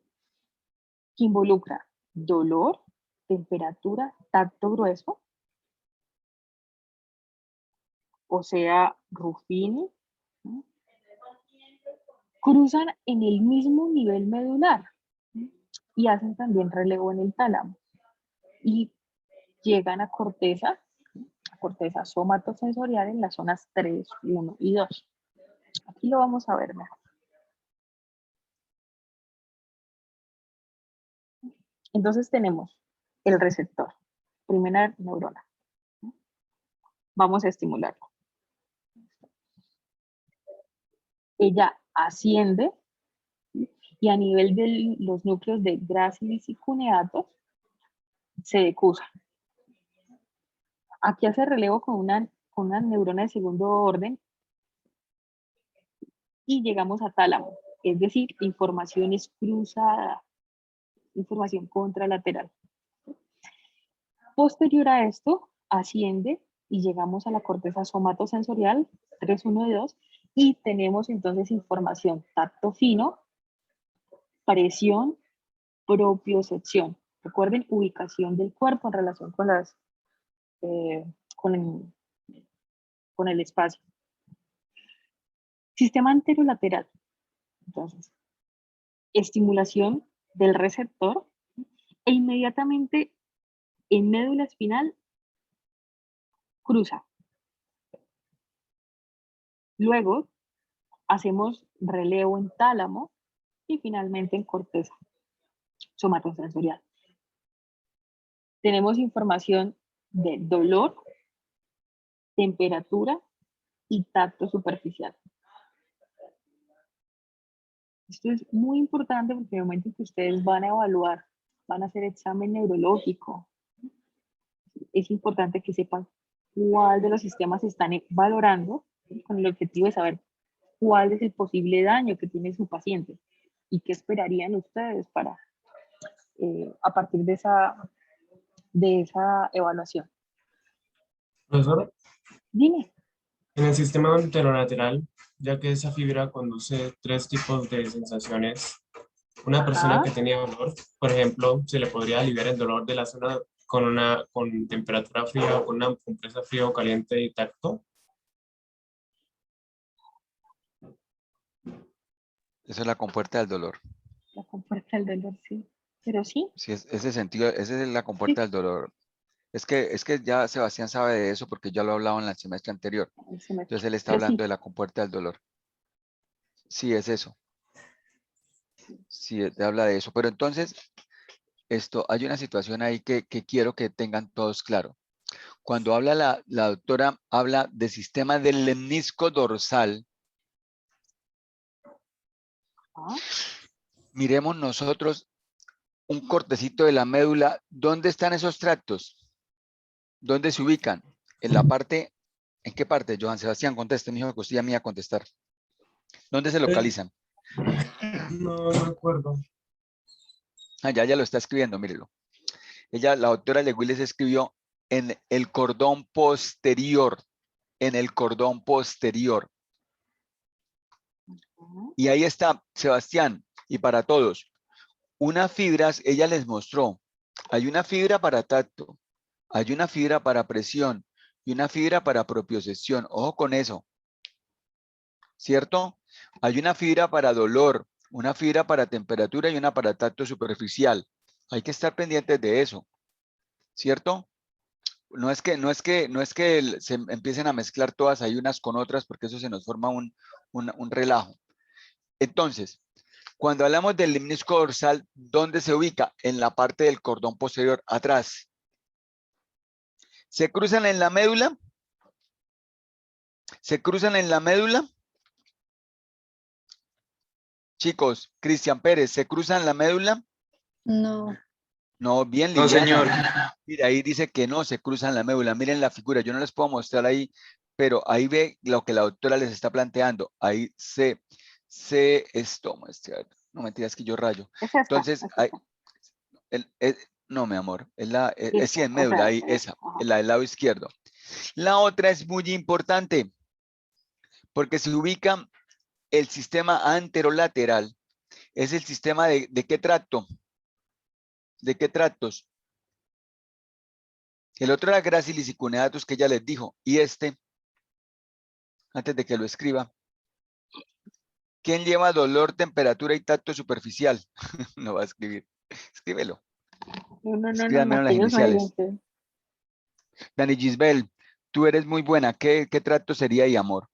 Que involucra dolor, temperatura, tacto grueso, o sea, Ruffini, ¿no? Cruzan en el mismo nivel medular, ¿sí? Y hacen también relevo en el tálamo. Y llegan a corteza somatosensorial en las zonas 3, 1 y 2. Aquí lo vamos a ver mejor. Entonces tenemos el receptor, primera neurona. Vamos a estimularlo. Ella asciende y a nivel de los núcleos de grácilis y cuneatos se decusa. Aquí hace relevo con una neurona de segundo orden y llegamos a tálamo, es decir, información es cruzada, información contralateral. Posterior a esto, asciende y llegamos a la corteza somatosensorial, 3, 1 y 2, y tenemos entonces información tacto fino, presión, propiocepción. Recuerden, ubicación del cuerpo en relación con con el espacio. Sistema anterolateral. Entonces, estimulación del receptor e inmediatamente en médula espinal cruza. Luego hacemos relevo en tálamo y finalmente en corteza somatosensorial. Tenemos información de dolor, temperatura y tacto superficial. Esto es muy importante porque en el momento en que ustedes van a evaluar, van a hacer examen neurológico, es importante que sepan cuál de los sistemas se están valorando, ¿sí? Con el objetivo de saber cuál es el posible daño que tiene su paciente y qué esperarían ustedes para a partir de esa evaluación. Profesor, Dime. en el sistema anterolateral, ya que esa fibra conduce 3 tipos de sensaciones, una persona que tenía dolor, por ejemplo, se le podría aliviar el dolor de la zona con temperatura fría o con una compresa fría o caliente y tacto. Esa es la compuerta del dolor. La compuerta del dolor, sí. Pero sí. Sí, ese sentido, esa es la compuerta del dolor. Es que ya Sebastián sabe de eso porque ya lo hablaba en el semestre anterior. Entonces él está hablando de la compuerta del dolor. Sí, es eso. Sí, te habla de eso. Pero entonces, hay una situación ahí que quiero que tengan todos claro. Cuando habla la doctora, habla de sistema del menisco dorsal, Miremos nosotros un cortecito de la médula. ¿Dónde están esos tractos? ¿Dónde se ubican? En la parte, ¿en qué parte? Johan Sebastián, conteste, mi hijo, que usted ya me iba a contestar. ¿Dónde se localizan? No me acuerdo. Ah, ya lo está escribiendo, mírelo. La doctora Lewis escribió en el cordón posterior, en el cordón posterior. Y ahí está, Sebastián, y para todos. Unas fibras, ella les mostró. Hay una fibra para tacto, hay una fibra para presión y una fibra para propiocepción. Ojo con eso. ¿Cierto? Hay una fibra para dolor, una fibra para temperatura y una para tacto superficial. Hay que estar pendientes de eso. ¿Cierto? No es que se empiecen a mezclar todas ahí unas con otras, porque eso se nos forma un relajo. Entonces, cuando hablamos del lemnisco dorsal, ¿dónde se ubica? En la parte del cordón posterior, atrás. ¿Se cruzan en la médula? ¿Se cruzan en la médula? Chicos, Cristian Pérez, ¿se cruzan en la médula? No. No, bien, No, Liliana. señor. Mira, ahí dice que no se cruzan la médula. Miren la figura, yo no les puedo mostrar ahí, pero ahí ve lo que la doctora les está planteando. Ahí esto muestra. No, mentira, es que yo rayo. Es esta, Entonces, es esta. no, mi amor, es sí, Listo, en médula, ahí, esa, ajá. la del lado izquierdo. La otra es muy importante, porque se ubica el sistema anterolateral. Es el sistema de qué tracto. ¿De qué tractos? El otro era Gracilis y cuneatus, que ya les dijo. Y este, antes de que lo escriba, ¿quién lleva dolor, temperatura y tacto superficial? No va a escribir. Escríbelo. No, Escríbanme las que ellos me iniciales. digan que... Dani Gisbel, tú eres muy buena. ¿Qué tracto sería y amor?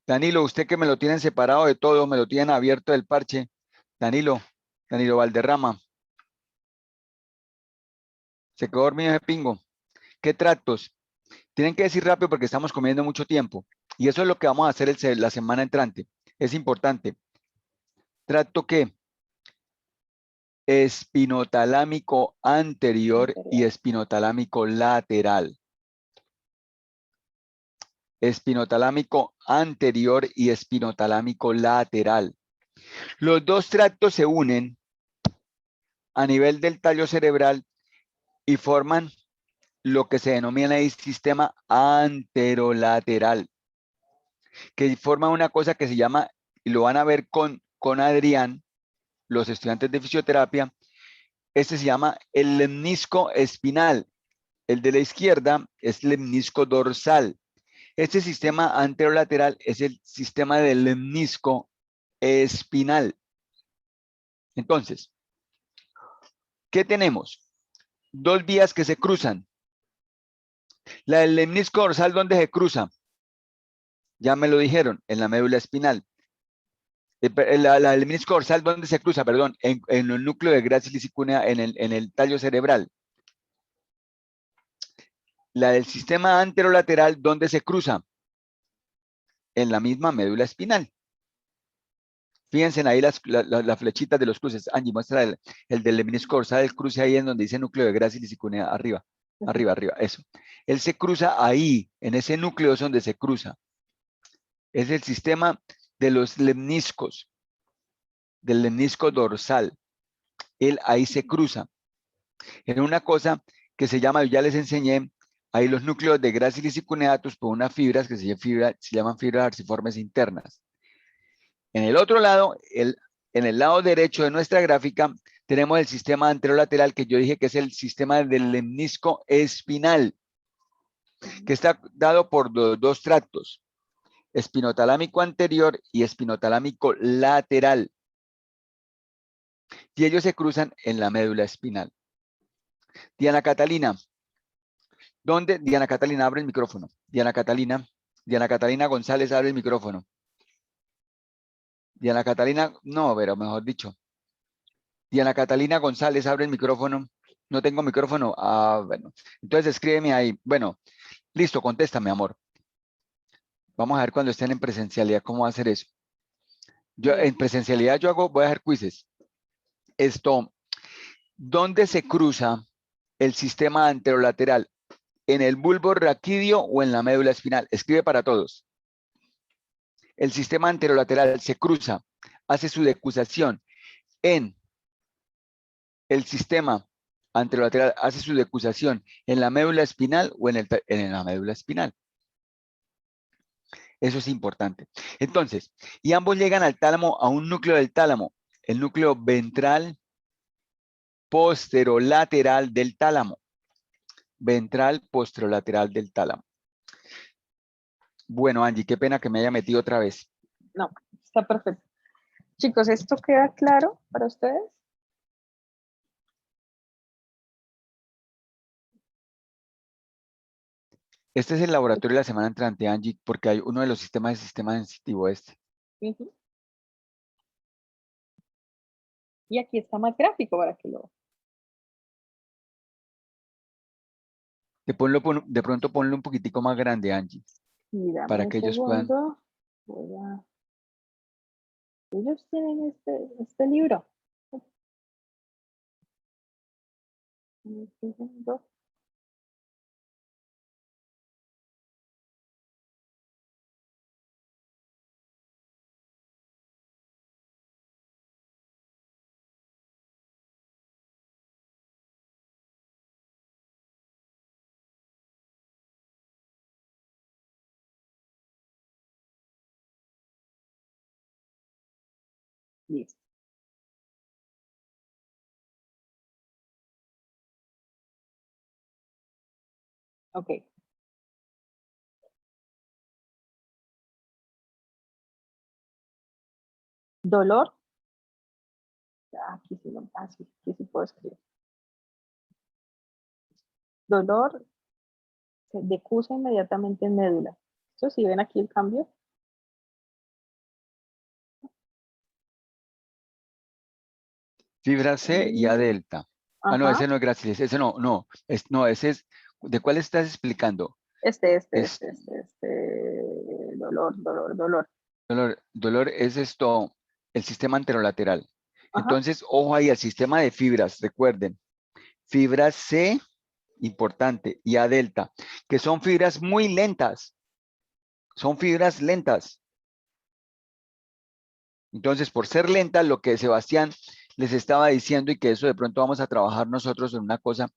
Danilo, usted que me lo tienen separado de todo, me lo tienen abierto del parche. Danilo Valderrama. Se quedó dormido ese pingo. ¿Qué tractos? Tienen que decir rápido porque estamos comiendo mucho tiempo. Y eso es lo que vamos a hacer la semana entrante. Es importante. ¿Tracto qué? Espinotalámico anterior y espinotalámico lateral. Espinotalámico anterior y espinotalámico lateral. Los dos tractos se unen a nivel del tallo cerebral y forman lo que se denomina el sistema anterolateral, que forma una cosa que se llama, y lo van a ver con Adrián, los estudiantes de fisioterapia, este se llama el lemnisco espinal. El de la izquierda es lemnisco dorsal. Este sistema anterolateral es el sistema del lemnisco espinal. Entonces, ¿qué tenemos? Dos vías que se cruzan. La del lemnisco dorsal, ¿dónde se cruza? Ya me lo dijeron, en la médula espinal. La del lemnisco dorsal, ¿dónde se cruza? Perdón, en el núcleo de Gracilis y cunea, en el tallo cerebral. La del sistema anterolateral, ¿dónde se cruza? En la misma médula espinal. Fíjense ahí las flechitas de los cruces. Angie, muestra el del lemnisco dorsal, el cruce ahí en donde dice núcleo de Gracilis y cunea, arriba, arriba, eso. Él se cruza ahí, en ese núcleo es donde se cruza. Es el sistema de los lemniscos, del lemnisco dorsal. Él ahí se cruza. En una cosa que se llama, ya les enseñé, ahí los núcleos de Gracilis y cuneatus por unas fibras que se llaman fibras arciformes internas. En el otro lado, en el lado derecho de nuestra gráfica, tenemos el sistema anterolateral que yo dije que es el sistema del lemnisco espinal, que está dado por dos tractos, espinotalámico anterior y espinotalámico lateral. Y ellos se cruzan en la médula espinal. Diana Catalina. ¿Dónde? Diana Catalina, abre el micrófono. Diana Catalina González, abre el micrófono. Diana Catalina, no, pero mejor dicho. Diana Catalina González, abre el micrófono. No tengo micrófono. Ah, bueno. Entonces escríbeme ahí. Bueno, listo, contéstame, amor. Vamos a ver cuando estén en presencialidad cómo va a hacer eso. Yo en presencialidad voy a hacer quizzes. Esto, ¿dónde se cruza el sistema anterolateral? ¿En el bulbo raquídeo o en la médula espinal? Escribe para todos. El sistema anterolateral se cruza, hace su decusación en el sistema anterolateral, hace su decusación en la médula espinal o en la médula espinal. Eso es importante. Entonces, y ambos llegan al tálamo, a un núcleo del tálamo, el núcleo ventral posterolateral del tálamo. Ventral posterolateral del tálamo. Bueno, Angie, qué pena que me haya metido otra vez. No, está perfecto. Chicos, ¿esto queda claro para ustedes? Este es el laboratorio de la semana entrante, Angie, porque hay uno de los sistemas de sistema sensitivo este. Ujú. Y aquí está más gráfico para que lo... De pronto ponlo un poquitico más grande, Angie, Mira, para un que ellos puedan. segundo. Ellos tienen este libro. Un segundo. Listo. Ok. Dolor. Aquí sí, aquí sí puedo escribir. Dolor se decusa inmediatamente en médula. ¿Esto sí ven aquí el cambio? Fibra C y A delta. Ah, no, Ajá. ese no es gráciles, ese no, ese es, ¿de cuál estás explicando? Dolor. Dolor es esto, el sistema anterolateral. Ajá. Entonces, ojo ahí al sistema de fibras, recuerden. Fibra C, importante, y A delta, que son fibras muy lentas. Son fibras lentas. Entonces, por ser lentas, lo que Sebastián les estaba diciendo y que eso de pronto vamos a trabajar nosotros en una cosa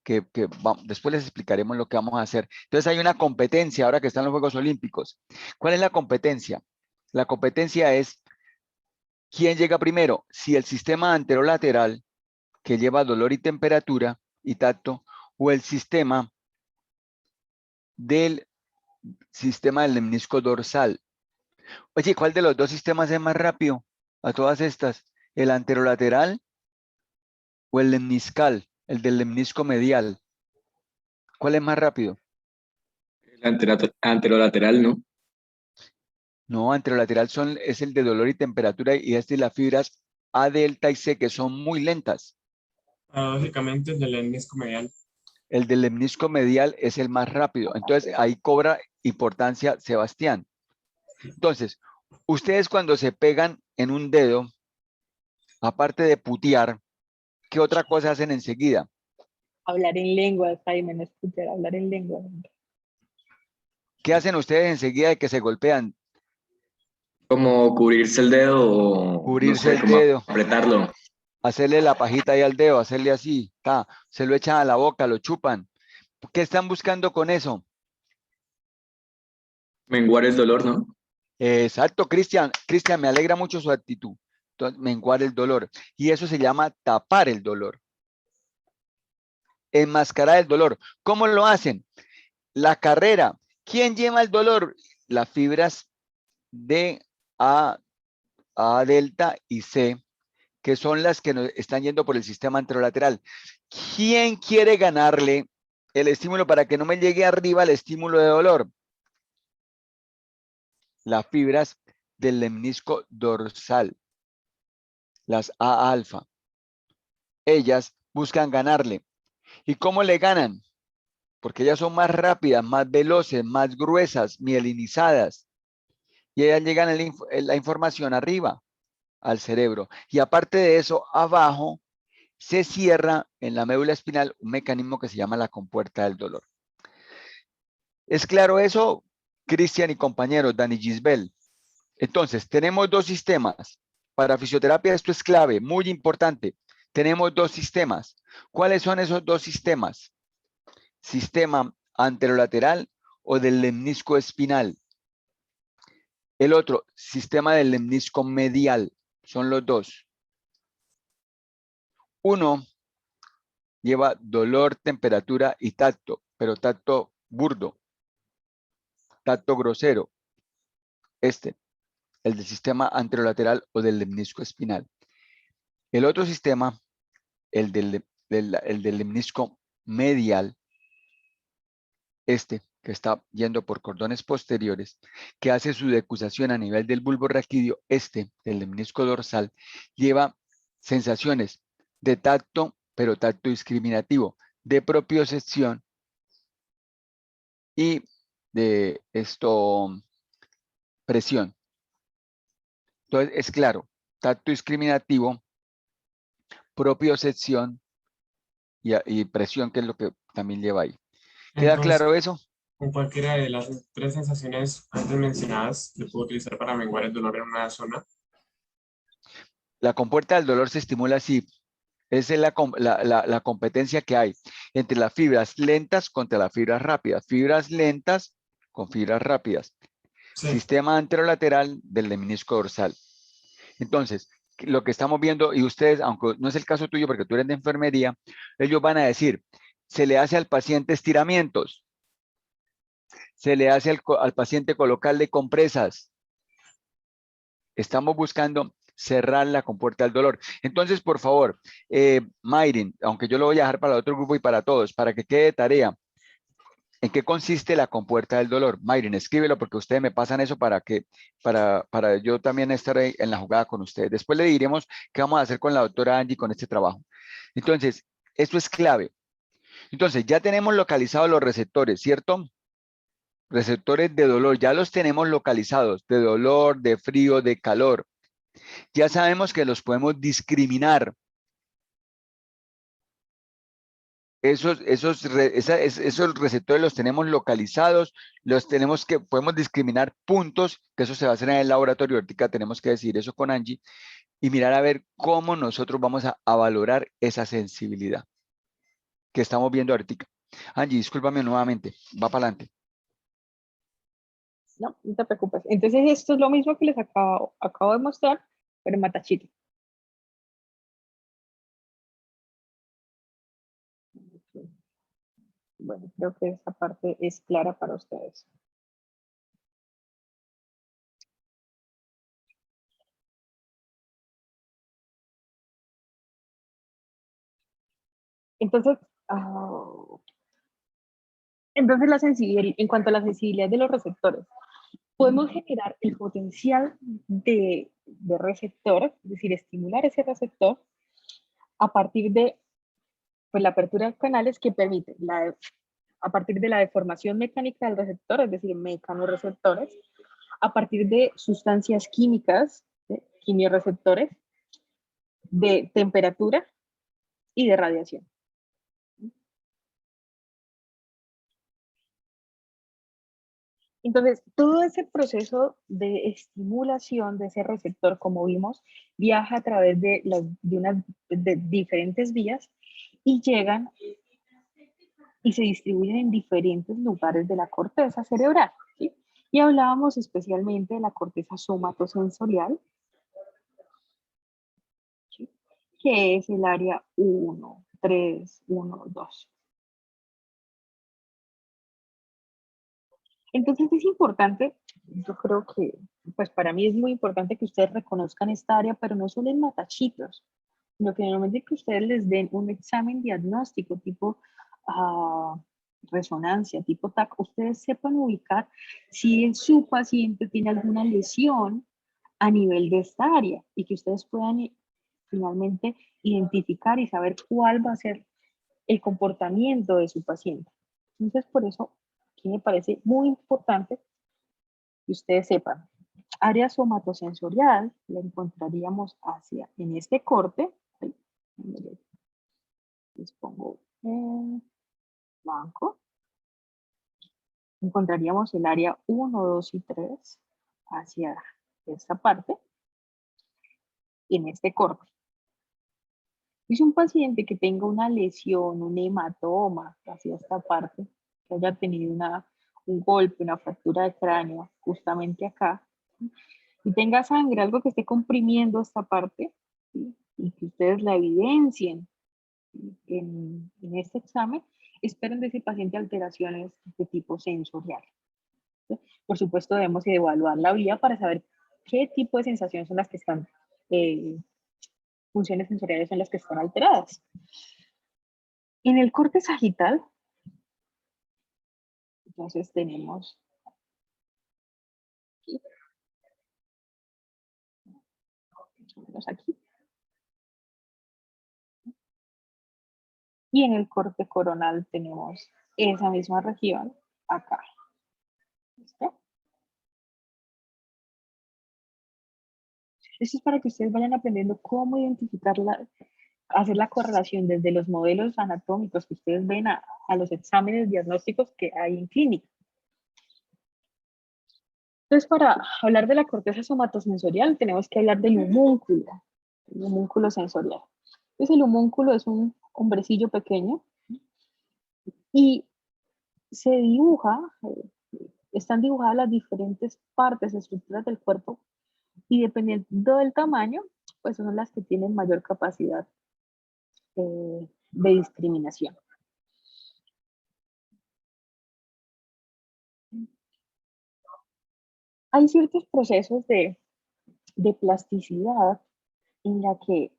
que después les explicaremos lo que vamos a hacer. Entonces, hay una competencia ahora que están los Juegos Olímpicos. ¿Cuál es la competencia? La competencia es ¿quién llega primero? Si el sistema anterolateral, que lleva dolor y temperatura y tacto, o el sistema del lemnisco dorsal. Oye, ¿cuál de los dos sistemas es más rápido a todas estas? ¿El anterolateral o el lemniscal, el del lemnisco medial? ¿Cuál es más rápido? El anterolateral, ¿no? No, anterolateral es el de dolor y temperatura y este las fibras A delta y C que son muy lentas. Paradójicamente, el del lemnisco medial. El del lemnisco medial es el más rápido. Entonces, ahí cobra importancia Sebastián. Entonces, ustedes cuando se pegan en un dedo, aparte de putear, ¿qué otra cosa hacen enseguida? Hablar en lengua, Jaime, no escuchar, hablar en lengua. ¿Qué hacen ustedes enseguida de que se golpean? Como cubrirse el dedo o no Cubrirse sé, el como dedo, apretarlo. hacerle la pajita ahí al dedo, hacerle así, se lo echan a la boca, lo chupan. ¿Qué están buscando con eso? Menguar el dolor, ¿no? Exacto, Cristian. Cristian, me alegra mucho su actitud. Entonces, menguar el dolor. Y eso se llama tapar el dolor. Enmascarar el dolor. ¿Cómo lo hacen? La carrera. ¿Quién lleva el dolor? Las fibras de A delta y C, que son las que nos están yendo por el sistema anterolateral. ¿Quién quiere ganarle el estímulo para que no me llegue arriba el estímulo de dolor? Las fibras del lemnisco dorsal, las A alfa. Ellas buscan ganarle. ¿Y cómo le ganan? Porque ellas son más rápidas, más veloces, más gruesas, mielinizadas. y ellas llegan la información arriba al cerebro. Y aparte de eso, abajo se cierra en la médula espinal un mecanismo que se llama la compuerta del dolor. ¿Es claro eso, Cristian y compañeros, Dani Gisbel? Entonces, tenemos dos sistemas. Para fisioterapia esto es clave, muy importante. Tenemos dos sistemas. ¿Cuáles son esos dos sistemas? Sistema anterolateral o del lemnisco espinal. El otro, sistema del lemnisco medial. Son los dos. Uno lleva dolor, temperatura y tacto, pero tacto burdo, tacto grosero. El del sistema anterolateral o del lemnisco espinal. El otro sistema, el del lemnisco medial, que está yendo por cordones posteriores, que hace su decusación a nivel del bulbo raquídeo, del lemnisco dorsal, lleva sensaciones de tacto, pero tacto discriminativo, de propiocepción y de presión. Entonces, es claro, tacto discriminativo, propiocepción y presión, que es lo que también lleva ahí. ¿Queda Entonces, claro eso? con cualquiera de las tres sensaciones antes mencionadas, se puede utilizar para menguar el dolor en una zona. La compuerta del dolor se estimula así. Esa es la competencia que hay entre las fibras lentas contra las fibras rápidas. Fibras lentas con fibras rápidas. Sí. Sistema anterolateral del lemnisco dorsal. Entonces, lo que estamos viendo, y ustedes, aunque no es el caso tuyo porque tú eres de enfermería, ellos van a decir, se le hace al paciente estiramientos, se le hace al paciente colocarle compresas. Estamos buscando cerrar la compuerta del dolor. Entonces, por favor, Mayrin, aunque yo lo voy a dejar para el otro grupo y para todos, para que quede de tarea, ¿en qué consiste la compuerta del dolor? Mayrin, escríbelo porque ustedes me pasan eso para yo también estar en la jugada con ustedes. Después le diremos qué vamos a hacer con la doctora Angie con este trabajo. Entonces, esto es clave. Entonces, ya tenemos localizados los receptores, ¿cierto? Receptores de dolor, ya los tenemos localizados, de dolor, de frío, de calor. Ya sabemos que los podemos discriminar. Esos receptores los tenemos localizados, podemos discriminar puntos, que eso se va a hacer en el laboratorio. Ahorita tenemos que decir eso con Angie y mirar a ver cómo nosotros vamos a valorar esa sensibilidad que estamos viendo ahorita. Angie, discúlpame nuevamente, va para adelante. No, no te preocupes. Entonces esto es lo mismo que les acabo de mostrar, pero en matachito. Bueno, creo que esa parte es clara para ustedes. Entonces, la sensibilidad, en cuanto a la sensibilidad de los receptores, podemos generar el potencial de receptor, es decir, estimular ese receptor a partir de la apertura de canales que permite, a partir de la deformación mecánica del receptor, es decir, mecanorreceptores, a partir de sustancias químicas, quimioreceptores, de temperatura y de radiación. Entonces, todo ese proceso de estimulación de ese receptor, como vimos, viaja a través de diferentes vías y llegan y se distribuyen en diferentes lugares de la corteza cerebral, ¿sí? Y hablábamos especialmente de la corteza somatosensorial, ¿sí? Que es el área 1, 3, 1, 2. Entonces es importante, yo creo que, pues para mí es muy importante que ustedes reconozcan esta área, pero no solo en matachitos, sino que normalmente que ustedes les den un examen diagnóstico tipo resonancia, tipo TAC, ustedes sepan ubicar si en su paciente tiene alguna lesión a nivel de esta área y que ustedes puedan finalmente identificar y saber cuál va a ser el comportamiento de su paciente. Entonces, por eso, aquí me parece muy importante que ustedes sepan área somatosensorial la encontraríamos en este corte. Ahí, les pongo en blanco. Encontraríamos el área 1, 2 y 3 hacia esta parte, en este corte. Es un paciente que tenga una lesión, un hematoma hacia esta parte, que haya tenido un golpe, una fractura de cráneo, justamente acá, y tenga sangre, algo que esté comprimiendo esta parte, ¿sí? Y que ustedes la evidencien en este examen, esperen de ese paciente alteraciones de tipo sensorial. ¿Sí? Por supuesto, debemos evaluar la vía para saber qué tipo de sensaciones son las que están, funciones sensoriales son las que están alteradas. En el corte sagital, entonces tenemos aquí, más o menos aquí. Y en el corte coronal tenemos esa misma región acá. ¿Listo? Esto es para que ustedes vayan aprendiendo cómo identificar hacer la correlación desde los modelos anatómicos que ustedes ven a los exámenes diagnósticos que hay en clínica. Entonces, para hablar de la corteza somatosensorial, tenemos que hablar del homúnculo, el homúnculo sensorial. Entonces, el homúnculo es un hombrecillo pequeño y se dibuja, están dibujadas las diferentes partes, estructuras del cuerpo, y dependiendo del tamaño, pues son las que tienen mayor capacidad de discriminación. Hay ciertos procesos de plasticidad en la que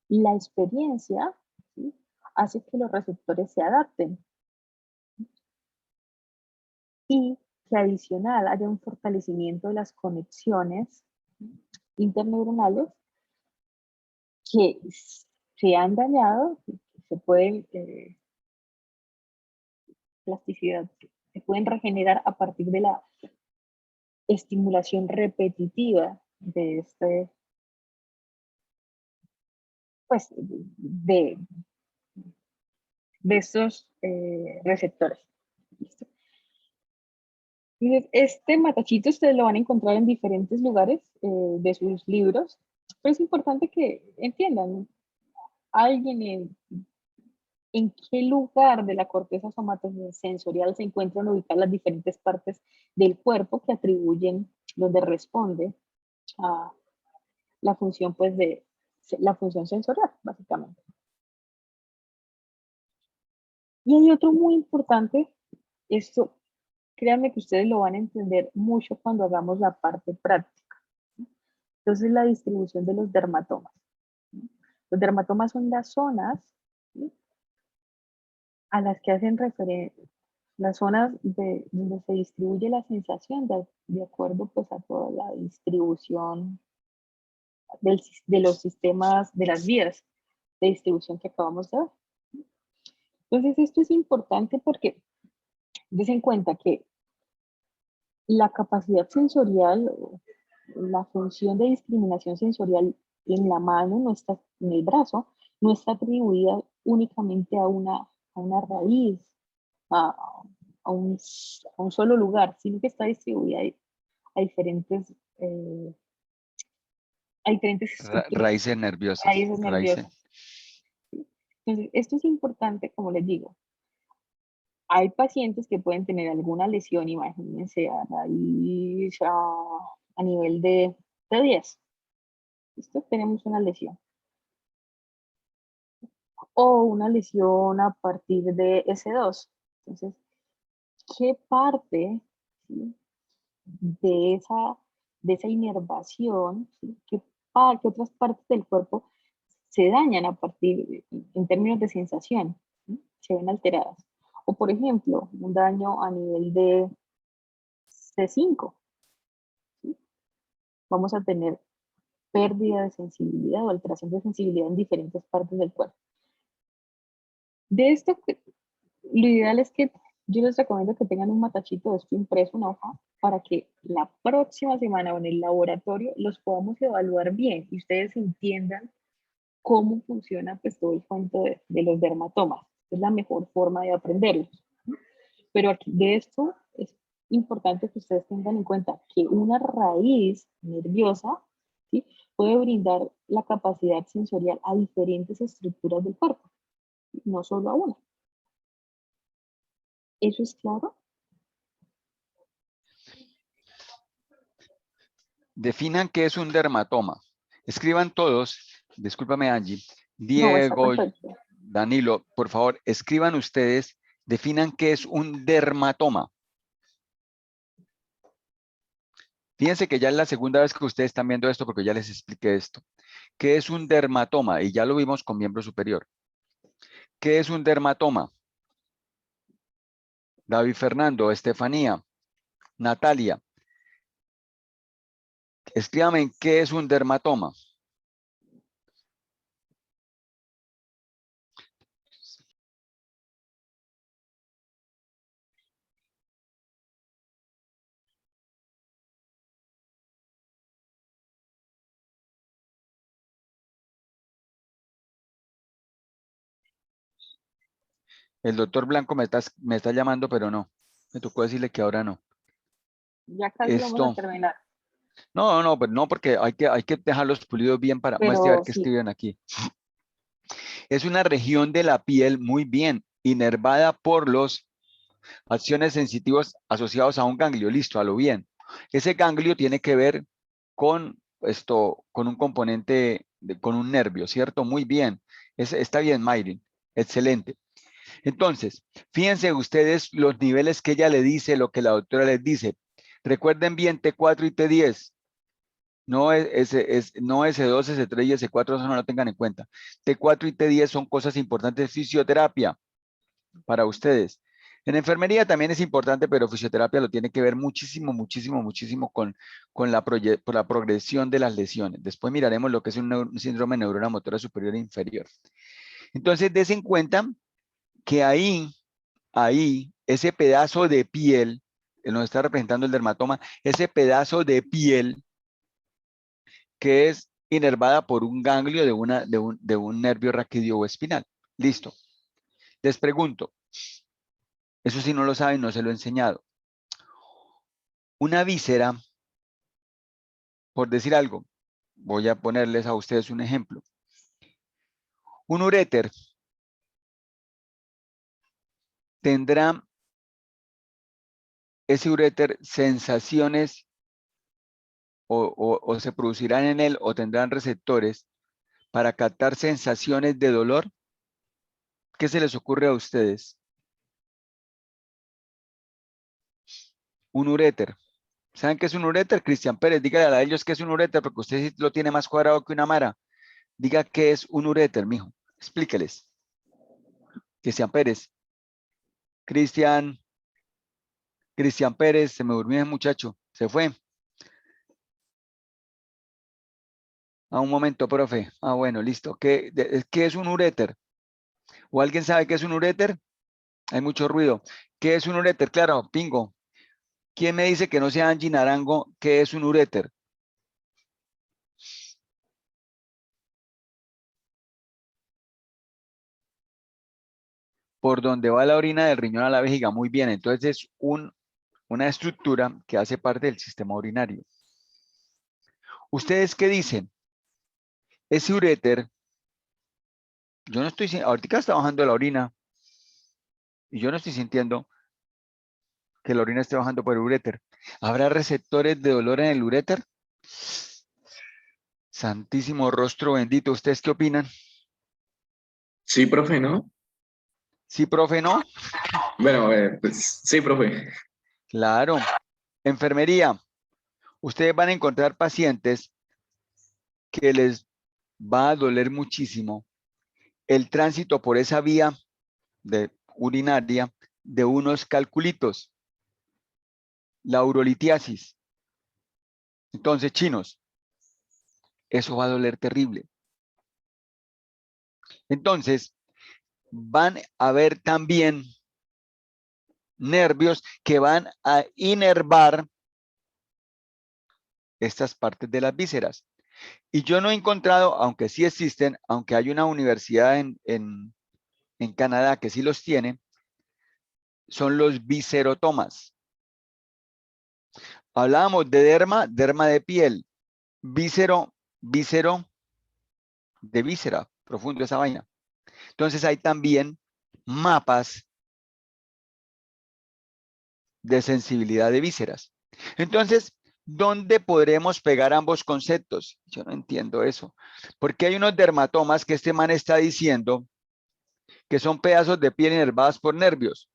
la experiencia, ¿sí?, hace que los receptores se adapten y que adicional haya un fortalecimiento de las conexiones interneuronales que se han dañado, se pueden plasticidad, se pueden regenerar a partir de la estimulación repetitiva de pues, de estos receptores. ¿Listo? Entonces, este matachito ustedes lo van a encontrar en diferentes lugares de sus libros, pero es importante que entiendan alguien en qué lugar de la corteza somatosensorial se encuentran ubicadas las diferentes partes del cuerpo que atribuyen, donde responde a la función, pues, de la función sensorial, básicamente. Y hay otro muy importante, esto, créanme que ustedes lo van a entender mucho cuando hagamos la parte práctica. Entonces, la distribución de los dermatomas. Los dermatomas son las zonas, ¿sí?, a las que hacen referencia, las zonas donde se distribuye la sensación de acuerdo, pues, a toda la distribución de los sistemas, de las vías de distribución que acabamos de ver. Entonces, esto es importante porque den cuenta que la capacidad sensorial, la función de discriminación sensorial en la mano, no está, en el brazo, no está atribuida únicamente a una raíz, a un solo lugar, sino que está distribuida a diferentes estructuras. Raíces nerviosas. Raíces nerviosas. Entonces, esto es importante, como les digo. Hay pacientes que pueden tener alguna lesión, imagínense, a raíz, a nivel de 10. ¿Listo? Tenemos una lesión. O una lesión a partir de S2. Entonces, ¿qué parte, ¿sí?, de esa inervación, ¿sí?, qué otras partes del cuerpo se dañan a partir, en términos de sensación, ¿sí?, se ven alteradas? O, por ejemplo, un daño a nivel de C5. ¿Sí? Vamos a tener pérdida de sensibilidad o alteración de sensibilidad en diferentes partes del cuerpo. De esto, lo ideal es que yo les recomiendo que tengan un matachito de esto impreso, una hoja, para que la próxima semana o en el laboratorio los podamos evaluar bien y ustedes entiendan cómo funciona pues todo el cuento de los dermatomas. Es la mejor forma de aprenderlos. Pero aquí de esto es importante que ustedes tengan en cuenta que una raíz nerviosa, ¿sí?, puede brindar la capacidad sensorial a diferentes estructuras del cuerpo, no solo a una. ¿Eso es claro? Definan qué es un dermatoma. Escriban todos, discúlpame Angie, No, está Diego, perfecto. Danilo, por favor, escriban ustedes, definan qué es un dermatoma. Fíjense que ya es la segunda vez que ustedes están viendo esto porque ya les expliqué esto. ¿Qué es un dermatoma? Y ya lo vimos con miembro superior. ¿Qué es un dermatoma? David Fernando, Estefanía, Natalia. Escríbame qué es un dermatoma. El doctor Blanco me está llamando, pero no. Me tocó decirle que ahora no. Ya casi vamos a Esto. terminar. No, pues no, porque hay que dejarlos pulidos bien para muestre a ver Pero qué sí, escriben aquí. Es una región de la piel muy bien inervada por los acciones sensitivas asociados a un ganglio. Listo, a lo bien. Ese ganglio tiene que ver con esto, con un componente, con un nervio, ¿cierto? Muy bien. Está bien, Mayrin. Excelente. Entonces, fíjense ustedes los niveles que ella le dice, lo que la doctora les dice. Recuerden bien T4 y T10. No no S2, S3 y S4, eso no lo tengan en cuenta. T4 y T10 son cosas importantes de fisioterapia para ustedes. En enfermería también es importante, pero fisioterapia lo tiene que ver muchísimo, muchísimo, muchísimo con por la progresión de las lesiones. Después miraremos lo que es un síndrome de neurona motora superior e inferior. Entonces, des en cuenta que ahí, ese pedazo de piel, que nos está representando el dermatoma, ese pedazo de piel que es inervada por un ganglio de un nervio raquídeo o espinal. Listo. Les pregunto, eso si no lo saben, no se lo he enseñado. Una víscera, por decir algo, voy a ponerles a ustedes un ejemplo. Un uréter tendrá ese uréter sensaciones o se producirán en él o tendrán receptores para captar sensaciones de dolor. ¿Qué se les ocurre a ustedes? Un uréter. ¿Saben qué es un uréter? Cristian Pérez, dígale a ellos qué es un uréter, porque usted sí lo tiene más cuadrado que una mara. Diga qué es un uréter, mijo. Explíqueles. Cristian Pérez. Cristian Pérez, se me durmió ese muchacho. Se fue. Un momento, profe. Bueno, listo. ¿Qué es un uréter? ¿O alguien sabe qué es un uréter? Hay mucho ruido. ¿Qué es un uréter? Claro, pingo. ¿Quién me dice que no sea Angie Naranjo? ¿Qué es un uréter? Por donde va la orina del riñón a la vejiga. Muy bien, entonces es una estructura que hace parte del sistema urinario. ¿Ustedes qué dicen? Ese uréter, yo no estoy, ahorita está bajando la orina y yo no estoy sintiendo que la orina esté bajando por el uréter. ¿Habrá receptores de dolor en el uréter? Santísimo rostro bendito, ¿ustedes qué opinan? Sí, profe, ¿no? ¿Sí, profe, no? Bueno, pues sí, profe. Claro. Enfermería. Ustedes van a encontrar pacientes que les va a doler muchísimo el tránsito por esa vía urinaria de unos calculitos, la urolitiasis. Entonces, chinos, eso va a doler terrible. Entonces, van a ver también nervios que van a inervar estas partes de las vísceras. Y yo no he encontrado, aunque sí existen, aunque hay una universidad en Canadá que sí los tiene, son los viscerotomas. Hablábamos de derma, derma de piel, víscero, víscero de víscera, profundo esa vaina. Entonces hay también mapas de sensibilidad de vísceras. Entonces, ¿dónde podremos pegar ambos conceptos? Yo no entiendo eso. Porque hay unos dermatomas que este man está diciendo que son pedazos de piel inervados por nervios.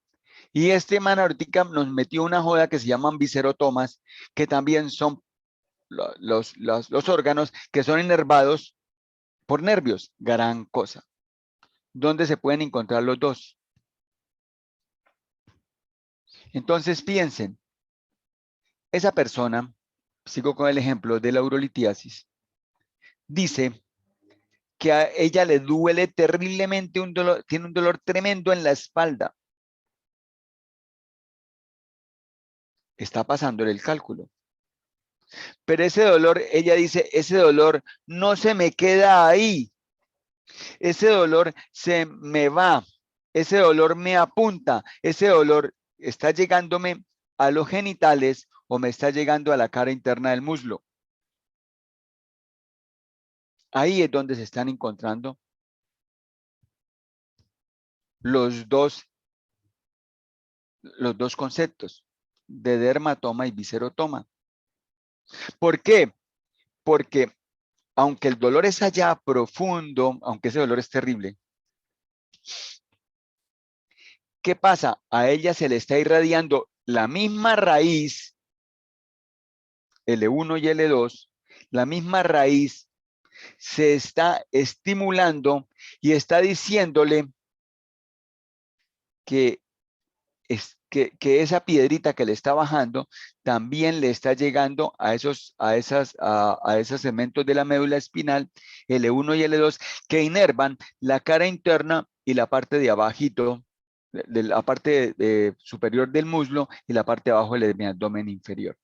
Y este man ahorita nos metió una joda que se llaman viscerotomas, que también son los órganos que son inervados por nervios. Gran cosa. ¿Dónde se pueden encontrar los dos? Entonces piensen, esa persona, sigo con el ejemplo de la urolitiasis, dice que a ella le duele terriblemente un dolor, tiene un dolor tremendo en la espalda. Está pasándole el cálculo. Pero ese dolor, ella dice, ese dolor no se me queda ahí. Ese dolor se me va. Ese dolor me apunta. Ese dolor está llegándome a los genitales o me está llegando a la cara interna del muslo. Ahí es donde se están encontrando los dos conceptos de dermatoma y viscerotoma. ¿Por qué? Porque aunque el dolor es allá profundo, aunque ese dolor es terrible, ¿qué pasa? A ella se le está irradiando la misma raíz, L1 y L2, la misma raíz se está estimulando y está diciéndole que esa piedrita que le está bajando también le está llegando a esos segmentos de la médula espinal, L1 y L2, que inervan la cara interna y la parte de abajito, de la parte superior del muslo y la parte de abajo del abdomen inferior.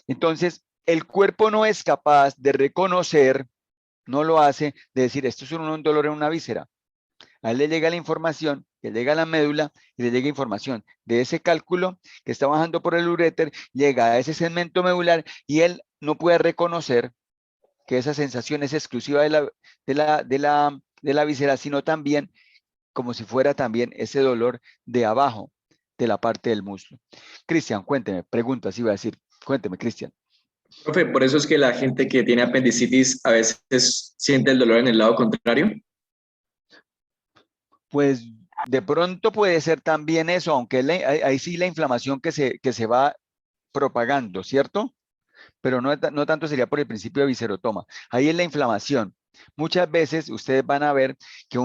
Entonces, el cuerpo no es capaz de reconocer, no lo hace, de decir, esto es un dolor en una víscera. A él le llega la información, le llega a la médula y le llega información de ese cálculo que está bajando por el uréter, llega a ese segmento medular y él no puede reconocer que esa sensación es exclusiva de la víscera, sino también como si fuera también ese dolor de abajo de la parte del muslo. Cristian, cuénteme, pregunta, sí iba a decir, cuénteme, Cristian. Profe, por eso es que la gente que tiene apendicitis a veces siente el dolor en el lado contrario. Pues de pronto puede ser también eso, aunque ahí sí la inflamación que se va propagando, ¿cierto? Pero no tanto sería por el principio de viscerotoma. Ahí es la inflamación. Muchas veces ustedes van a ver que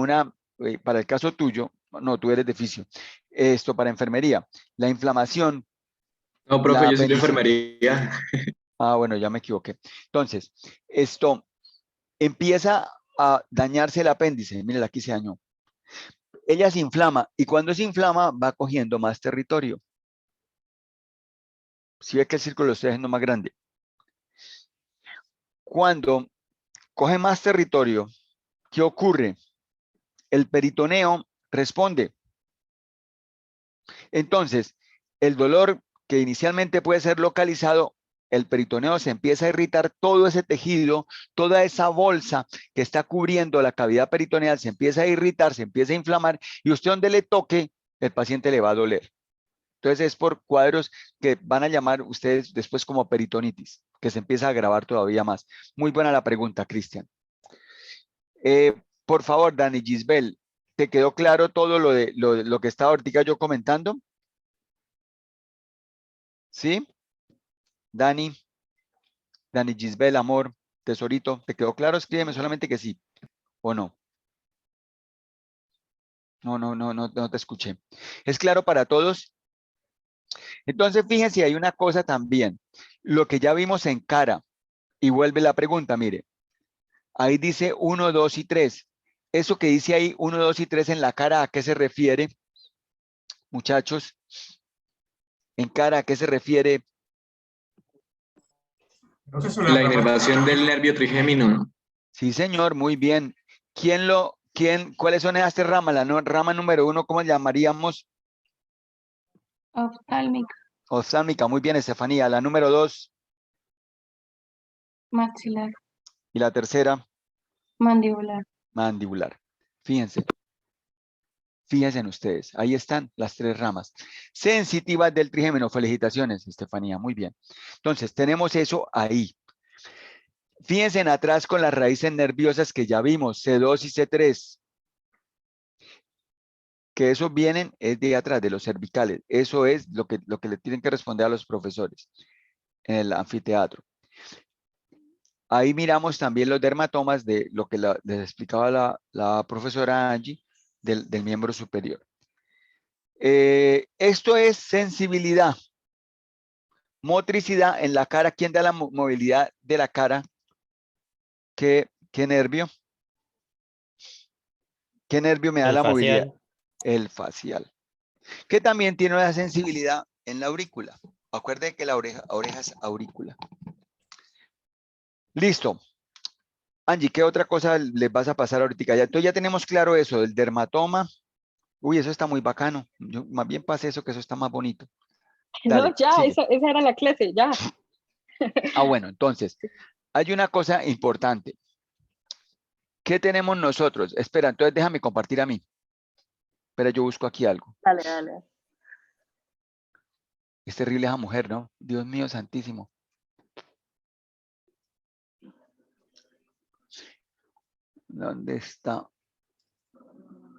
para el caso tuyo, no, tú eres de fisio, esto para enfermería, la inflamación. No, profe, yo soy de enfermería. Ah, bueno, ya me equivoqué. Entonces, esto empieza a dañarse el apéndice. Miren, aquí se dañó. Ella se inflama y cuando se inflama va cogiendo más territorio. Si ve que el círculo lo estoy haciendo más grande. Cuando coge más territorio, ¿qué ocurre? El peritoneo responde. Entonces, el dolor que inicialmente puede ser localizado, el peritoneo se empieza a irritar, todo ese tejido, toda esa bolsa que está cubriendo la cavidad peritoneal se empieza a irritar, se empieza a inflamar y usted donde le toque, el paciente le va a doler. Entonces es por cuadros que van a llamar ustedes después como peritonitis, que se empieza a agravar todavía más. Muy buena la pregunta, Cristian. Por favor, Dani Gisbel, ¿te quedó claro todo lo que estaba ahorita yo comentando? ¿Sí? Dani Gisbel, amor, tesorito, ¿te quedó claro? Escríbeme solamente que sí o no. No te escuché. ¿Es claro para todos? Entonces, fíjense, hay una cosa también. Lo que ya vimos en cara, y vuelve la pregunta, mire. Ahí dice 1, 2 y 3. Eso que dice ahí 1, 2 y 3 en la cara, ¿a qué se refiere? Muchachos, ¿En cara a qué se refiere? Creo que es una La rama. inervación del nervio trigémino, ¿no? Sí, señor, muy bien. ¿Cuáles son esas tres ramas? Rama número 1, ¿cómo llamaríamos? Oftálmica, Oftalmica, muy bien, Estefanía. La número 2 maxilar, y la tercera, mandibular. mandibular. Fíjense. Fíjense en ustedes, ahí están las tres ramas. Sensitivas del trigémino, felicitaciones, Estefanía, muy bien. Entonces, tenemos eso ahí. Fíjense en atrás con las raíces nerviosas que ya vimos, C2 y C3. Que esos vienen es de atrás, de los cervicales. Eso es lo que le tienen que responder a los profesores en el anfiteatro. Ahí miramos también los dermatomas de lo que les explicaba la profesora Angie del miembro superior. Esto es sensibilidad. Motricidad en la cara. ¿Quién da la movilidad de la cara? ¿Qué nervio? ¿Qué nervio me da El la movilidad? facial. El facial. Que también tiene una sensibilidad en la aurícula. Acuérdense que la oreja es aurícula. Listo. Angie, ¿qué otra cosa les vas a pasar ahorita? Entonces ya tenemos claro eso, del dermatoma. Uy, eso está muy bacano. Yo más bien pasé eso, que eso está más bonito. Dale, No, ya, sigue. esa era la clase, ya. Ah, bueno, entonces, hay una cosa importante. ¿Qué tenemos nosotros? Espera, entonces déjame compartir a mí. Espera, yo busco aquí algo. Dale, dale. Es terrible esa mujer, ¿no? Dios mío santísimo. ¿Dónde está?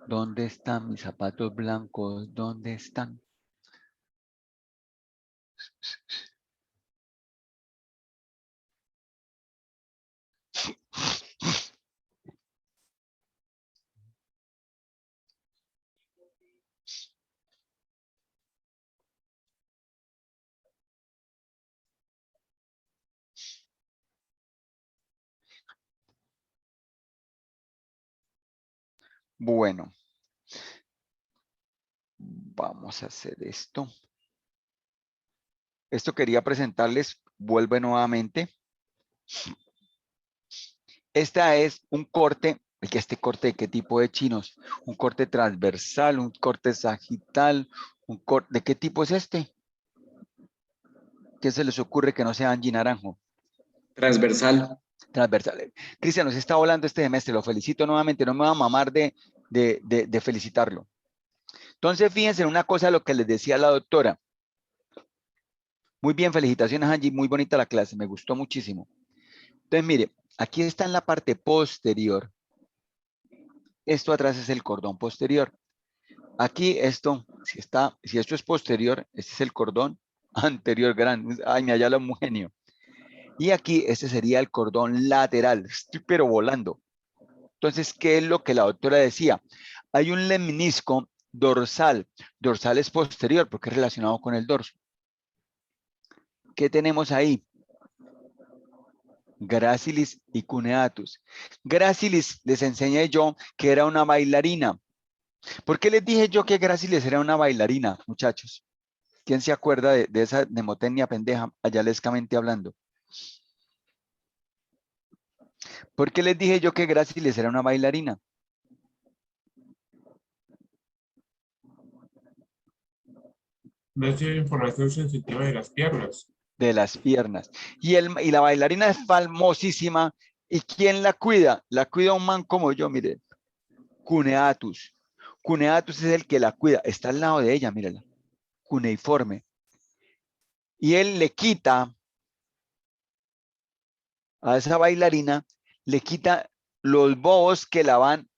¿Dónde están mis zapatos blancos? ¿Dónde están? Bueno, vamos a hacer esto. Esto quería presentarles, vuelve nuevamente. Esta es un corte, este corte de qué tipo de chinos, un corte transversal, un corte sagital, ¿de qué tipo es este? ¿Qué se les ocurre que no sea Angie Naranjo? Transversal. Transversal. Cristian, nos está volando este semestre, lo felicito nuevamente, no me va a mamar de felicitarlo. Entonces, fíjense en una cosa lo que les decía la doctora. Muy bien, felicitaciones Angie, muy bonita la clase, me gustó muchísimo. Entonces, mire, aquí está en la parte posterior. Esto atrás es el cordón posterior. Aquí esto, si esto es posterior, este es el cordón anterior grande. Ay, me halla un genio. Y aquí este sería el cordón lateral. Estoy pero volando. Entonces, ¿qué es lo que la doctora decía? Hay un lemnisco dorsal. Dorsal es posterior porque es relacionado con el dorso. ¿Qué tenemos ahí? Gracilis y cuneatus. Gracilis les enseñé yo que era una bailarina. ¿Por qué les dije yo que Gracilis era una bailarina, muchachos? ¿Quién se acuerda de esa mnemotecnia pendeja, ayalescamente hablando? ¿Por qué les dije yo que Gracilis era una bailarina? Decir información sensitiva de las piernas. De las piernas. Y la bailarina es famosísima. ¿Y quién la cuida? La cuida un man como yo, mire. Cuneatus. Cuneatus es el que la cuida. Está al lado de ella, mírala. Cuneiforme. Y él le quita a esa bailarina, le quita los bobos que la van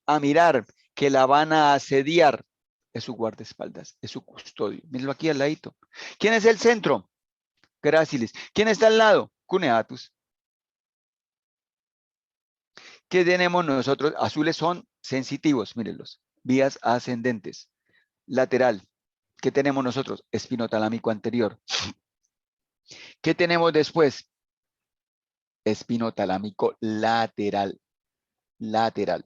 a mirar, que la van a asediar. Es su guardaespaldas, es su custodio. Mírenlo aquí al ladito. ¿Quién es el centro? Gracilis. ¿Quién está al lado? Cuneatus. ¿Qué tenemos nosotros? Azules son sensitivos, mírenlos. Vías ascendentes. Lateral. ¿Qué tenemos nosotros? Espinotalámico anterior. ¿Qué tenemos después? Espinotalámico lateral. Lateral.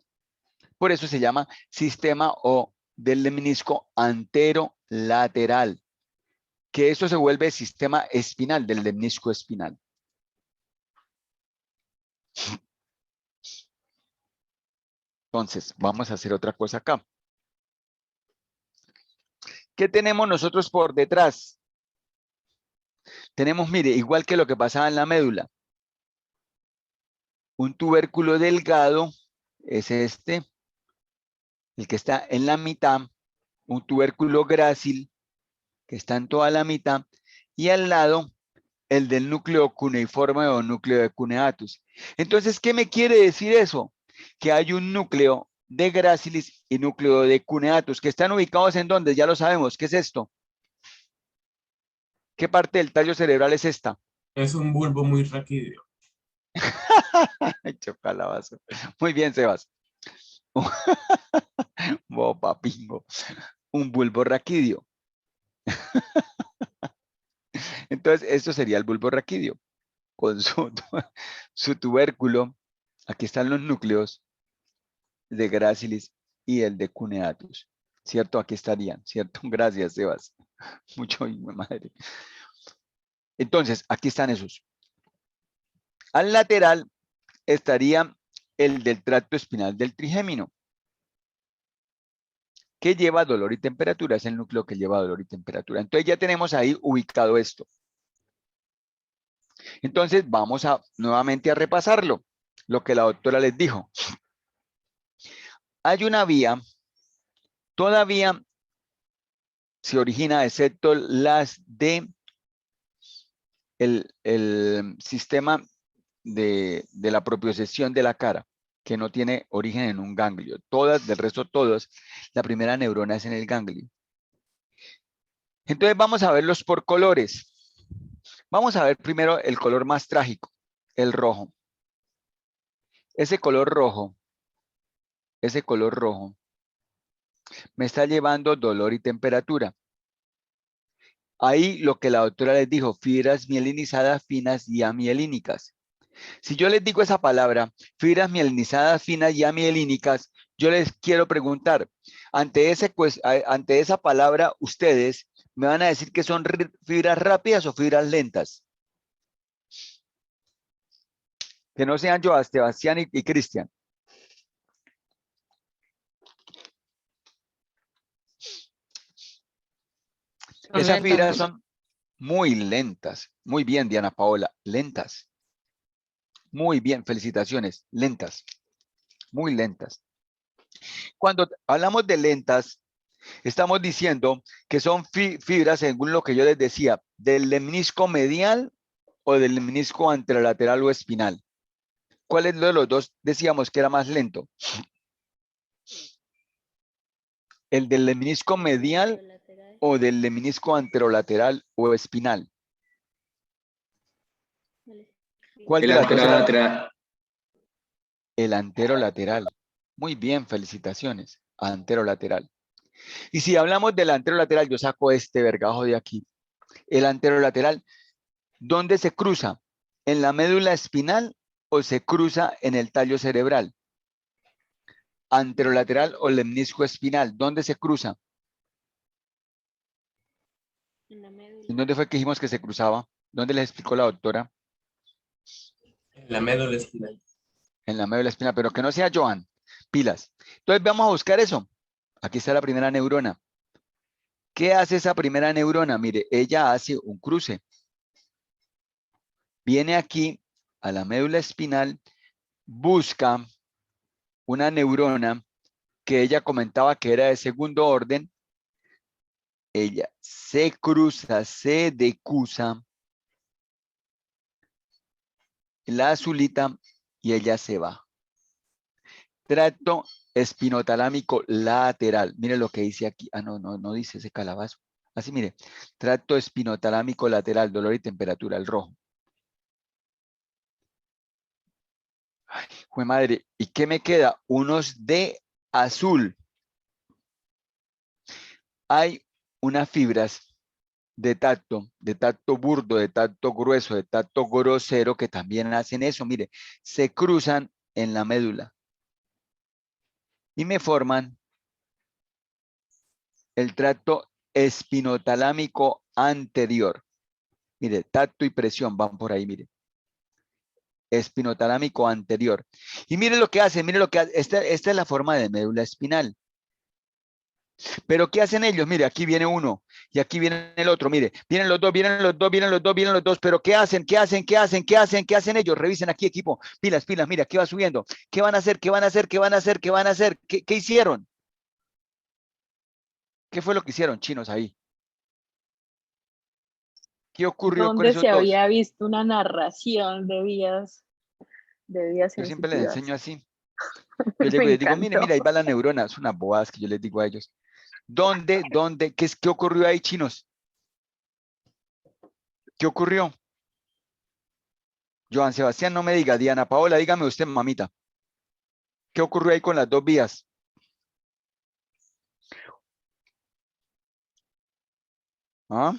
Por eso se llama sistema o del lemnisco anterolateral. que esto se vuelve sistema espinal del lemnisco espinal. Entonces, vamos a hacer otra cosa acá. ¿Qué tenemos nosotros por detrás? Tenemos, mire, igual que lo que pasaba en la médula, un tubérculo delgado, es este, el que está en la mitad, un tubérculo grácil, que está en toda la mitad, y al lado, el del núcleo cuneiforme o núcleo de cuneatus. Entonces, ¿qué me quiere decir eso? Que hay un núcleo de grácilis y núcleo de cuneatus, que están ubicados en donde, ya lo sabemos. ¿Qué es esto? ¿Qué parte del tallo cerebral es esta? Es un bulbo muy raquídeo. Chocalabazo. Muy bien, Sebas. Bopa pingo. Un bulbo raquídeo. Entonces, esto sería el bulbo raquídeo. Con su tubérculo. Aquí están los núcleos de grácilis y el de cuneatus. ¿Cierto? Aquí estarían, ¿cierto? Gracias, Sebas. Mucho, mi madre. Entonces, aquí están esos. Al lateral estaría el del tracto espinal del trigémino, que lleva dolor y temperatura. Es el núcleo que lleva dolor y temperatura. Entonces ya tenemos ahí ubicado esto. Entonces vamos a nuevamente a repasarlo, lo que la doctora les dijo. Hay una vía, todavía se origina, excepto las de el sistema de la propiocepción de la cara, que no tiene origen en un ganglio. Todas, del resto todas, la primera neurona es en el ganglio. Entonces vamos a verlos por colores. Vamos a ver primero el color más trágico, el rojo. Ese color rojo me está llevando dolor y temperatura. Ahí lo que la doctora les dijo, fibras mielinizadas finas y amielínicas. Si yo les digo esa palabra, fibras mielinizadas finas y amielínicas, yo les quiero preguntar, ante esa palabra, ustedes me van a decir que son fibras rápidas o fibras lentas. Que no sean yo, Sebastián y Cristian. Esas fibras son muy lentas. Muy bien, Diana Paola, lentas. Muy bien, felicitaciones, lentas. Muy lentas. Cuando hablamos de lentas, estamos diciendo que son fibras, según lo que yo les decía, del lemnisco medial o del lemnisco anterolateral o espinal. ¿Cuál es lo de los dos? Decíamos que era más lento. ¿El del lemnisco medial o del lemnisco anterolateral o espinal? ¿Cuál de El las dos era? lateral. El anterolateral. Muy bien, felicitaciones. Anterolateral. Y si hablamos del anterolateral, yo saco este vergajo de aquí. El anterolateral, ¿dónde se cruza? ¿En la médula espinal o se cruza en el tallo cerebral? Anterolateral o lemnisco espinal, ¿dónde se cruza? ¿En dónde fue que dijimos que se cruzaba? ¿Dónde les explicó la doctora? En la médula espinal. En la médula espinal, pero que no sea Joan. Pilas. Entonces vamos a buscar eso. Aquí está la primera neurona. ¿Qué hace esa primera neurona? Mire, ella hace un cruce. Viene aquí a la médula espinal, busca una neurona que ella comentaba que era de segundo orden. Ella se cruza, se decusa la azulita y ella se va. Tracto espinotalámico lateral. Mire lo que dice aquí. Ah, no dice ese calabazo. Así, mire. Tracto espinotalámico lateral, dolor y temperatura, el rojo. Ay, jue madre. ¿Y qué me queda? Unos de azul. Hay unas fibras de tacto burdo, de tacto grueso, de tacto grosero, que también hacen eso. Mire, se cruzan en la médula y me forman el tracto espinotalámico anterior. Mire, tacto y presión van por ahí, mire. Espinotalámico anterior. Y mire lo que hace, mire lo que hace. Esta es la forma de médula espinal. Pero ¿qué hacen ellos? Mire, aquí viene uno y aquí viene el otro. Mire, vienen los dos, vienen los dos, vienen los dos, vienen los dos. Pero ¿qué hacen? ¿Qué hacen? ¿Qué hacen? ¿Qué hacen? ¿Qué hacen ellos? Revisen aquí, equipo. Pilas, pilas, mira, ¿qué va subiendo? ¿Qué van a hacer? ¿Qué van a hacer? ¿Qué van a hacer? ¿Qué van a hacer? ¿Qué hicieron? ¿Qué fue lo que hicieron, chinos, ahí? ¿Qué ocurrió con Donde esos se dos? había visto una narración de vías Yo siempre les sensitivas. enseño así. Yo Me llego y les digo, mire, encantó. mira, ahí va la neurona. Es una bobadas que yo les digo a ellos. ¿Dónde? ¿Qué ocurrió ahí, chinos? ¿Qué ocurrió? Joan Sebastián, no me diga. Diana Paola, dígame usted, mamita. ¿Qué ocurrió ahí con las dos vías? ¿Ah?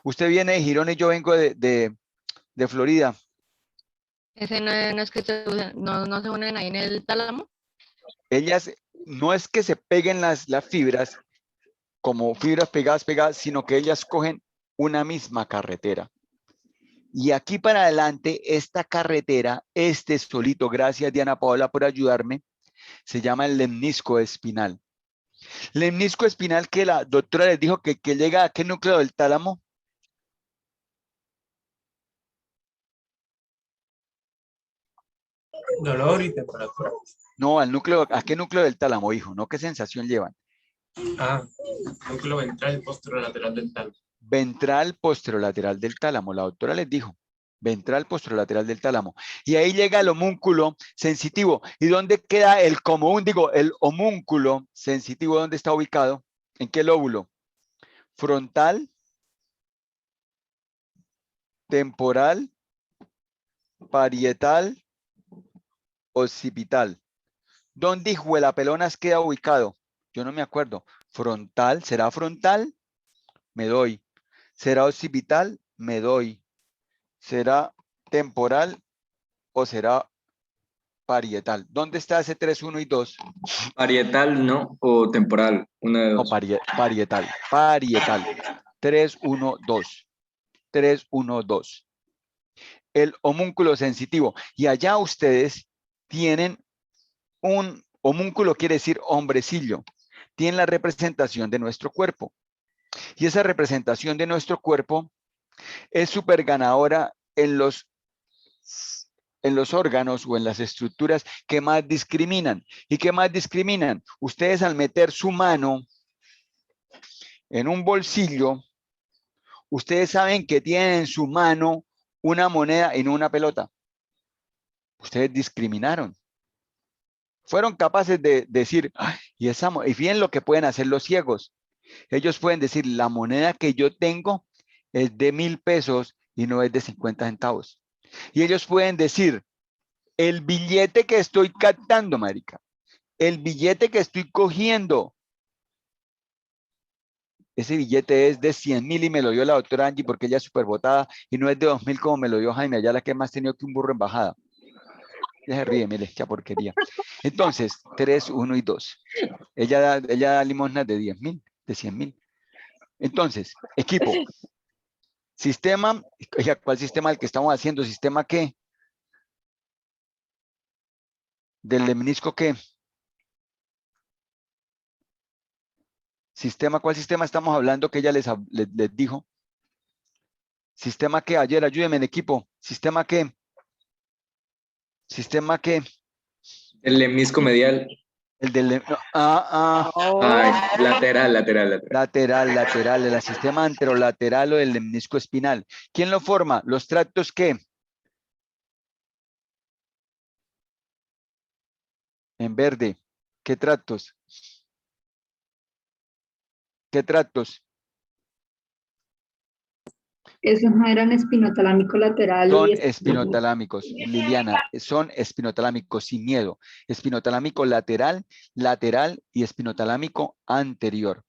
Usted viene de Girón y yo vengo de Florida. Ese no es que no se unen ahí en el tálamo. Ellas, no es que se peguen las fibras como fibras pegadas, sino que ellas cogen una misma carretera. Y aquí para adelante, esta carretera, este solito, gracias Diana Paola por ayudarme, se llama el lemnisco espinal. Lemnisco espinal que la doctora les dijo que llega a qué núcleo del tálamo. Dolor y temperatura. No, al núcleo, ¿a qué núcleo del tálamo, hijo? No, ¿qué sensación llevan? Ah, núcleo ventral posterolateral del tálamo. Ventral posterolateral del tálamo, la doctora les dijo. Ventral posterolateral del tálamo. Y ahí llega el homúnculo sensitivo. ¿Y dónde queda el común? Digo, el homúnculo sensitivo, ¿dónde está ubicado? ¿En qué lóbulo? Frontal, temporal, parietal, occipital. ¿Dónde hijuelapelonas queda ubicado? Yo no me acuerdo. Frontal, ¿será frontal? Me doy. ¿Será occipital? Me doy. ¿Será temporal o será parietal? ¿Dónde está ese 3, 1 y 2? Parietal, ¿no? O temporal, una de No, dos. parietal. 3, 1, 2. 3, 1, 2. El homúnculo sensitivo. Y allá ustedes tienen un homúnculo, quiere decir hombrecillo. Tienen la representación de nuestro cuerpo. Y esa representación de nuestro cuerpo es súper ganadora en los órganos o en las estructuras que más discriminan. ¿Y qué más discriminan? Ustedes al meter su mano en un bolsillo, ustedes saben que tienen en su mano una moneda y no una pelota. Ustedes discriminaron. Fueron capaces de decir, "Ay, y fíjense lo que pueden hacer los ciegos. Ellos pueden decir, la moneda que yo tengo es de 1.000 pesos y no es de 50 centavos. Y ellos pueden decir, el billete que estoy captando, marica, el billete que estoy cogiendo, ese billete es de 100.000 y me lo dio la doctora Angie porque ella es súper botada y no es de 2.000 como me lo dio Jaime, allá la que más tenido que un burro en bajada. Ya se ríe, mire, qué porquería. Entonces, 3, 1 y 2. Ella da limosnas de 10.000, de 100.000. Entonces, equipo, sistema, oiga, ¿cuál sistema el que estamos haciendo? ¿Sistema qué? ¿Del lemnisco qué? ¿Sistema? ¿Cuál sistema estamos hablando que ella les dijo? ¿Sistema qué? Ayer, ayúdenme en equipo. ¿Sistema qué? ¿Sistema qué? El lemnisco medial. El del... Ay, lateral. Lateral, el sistema anterolateral o del lemnisco espinal. ¿Quién lo forma? ¿Los tractos qué? En verde. ¿Qué tractos? ¿Qué tractos? Esos no eran espinotalámico lateral Son y espinotalámicos, Liliana, son espinotalámicos sin miedo. Espinotalámico lateral, lateral y espinotalámico anterior.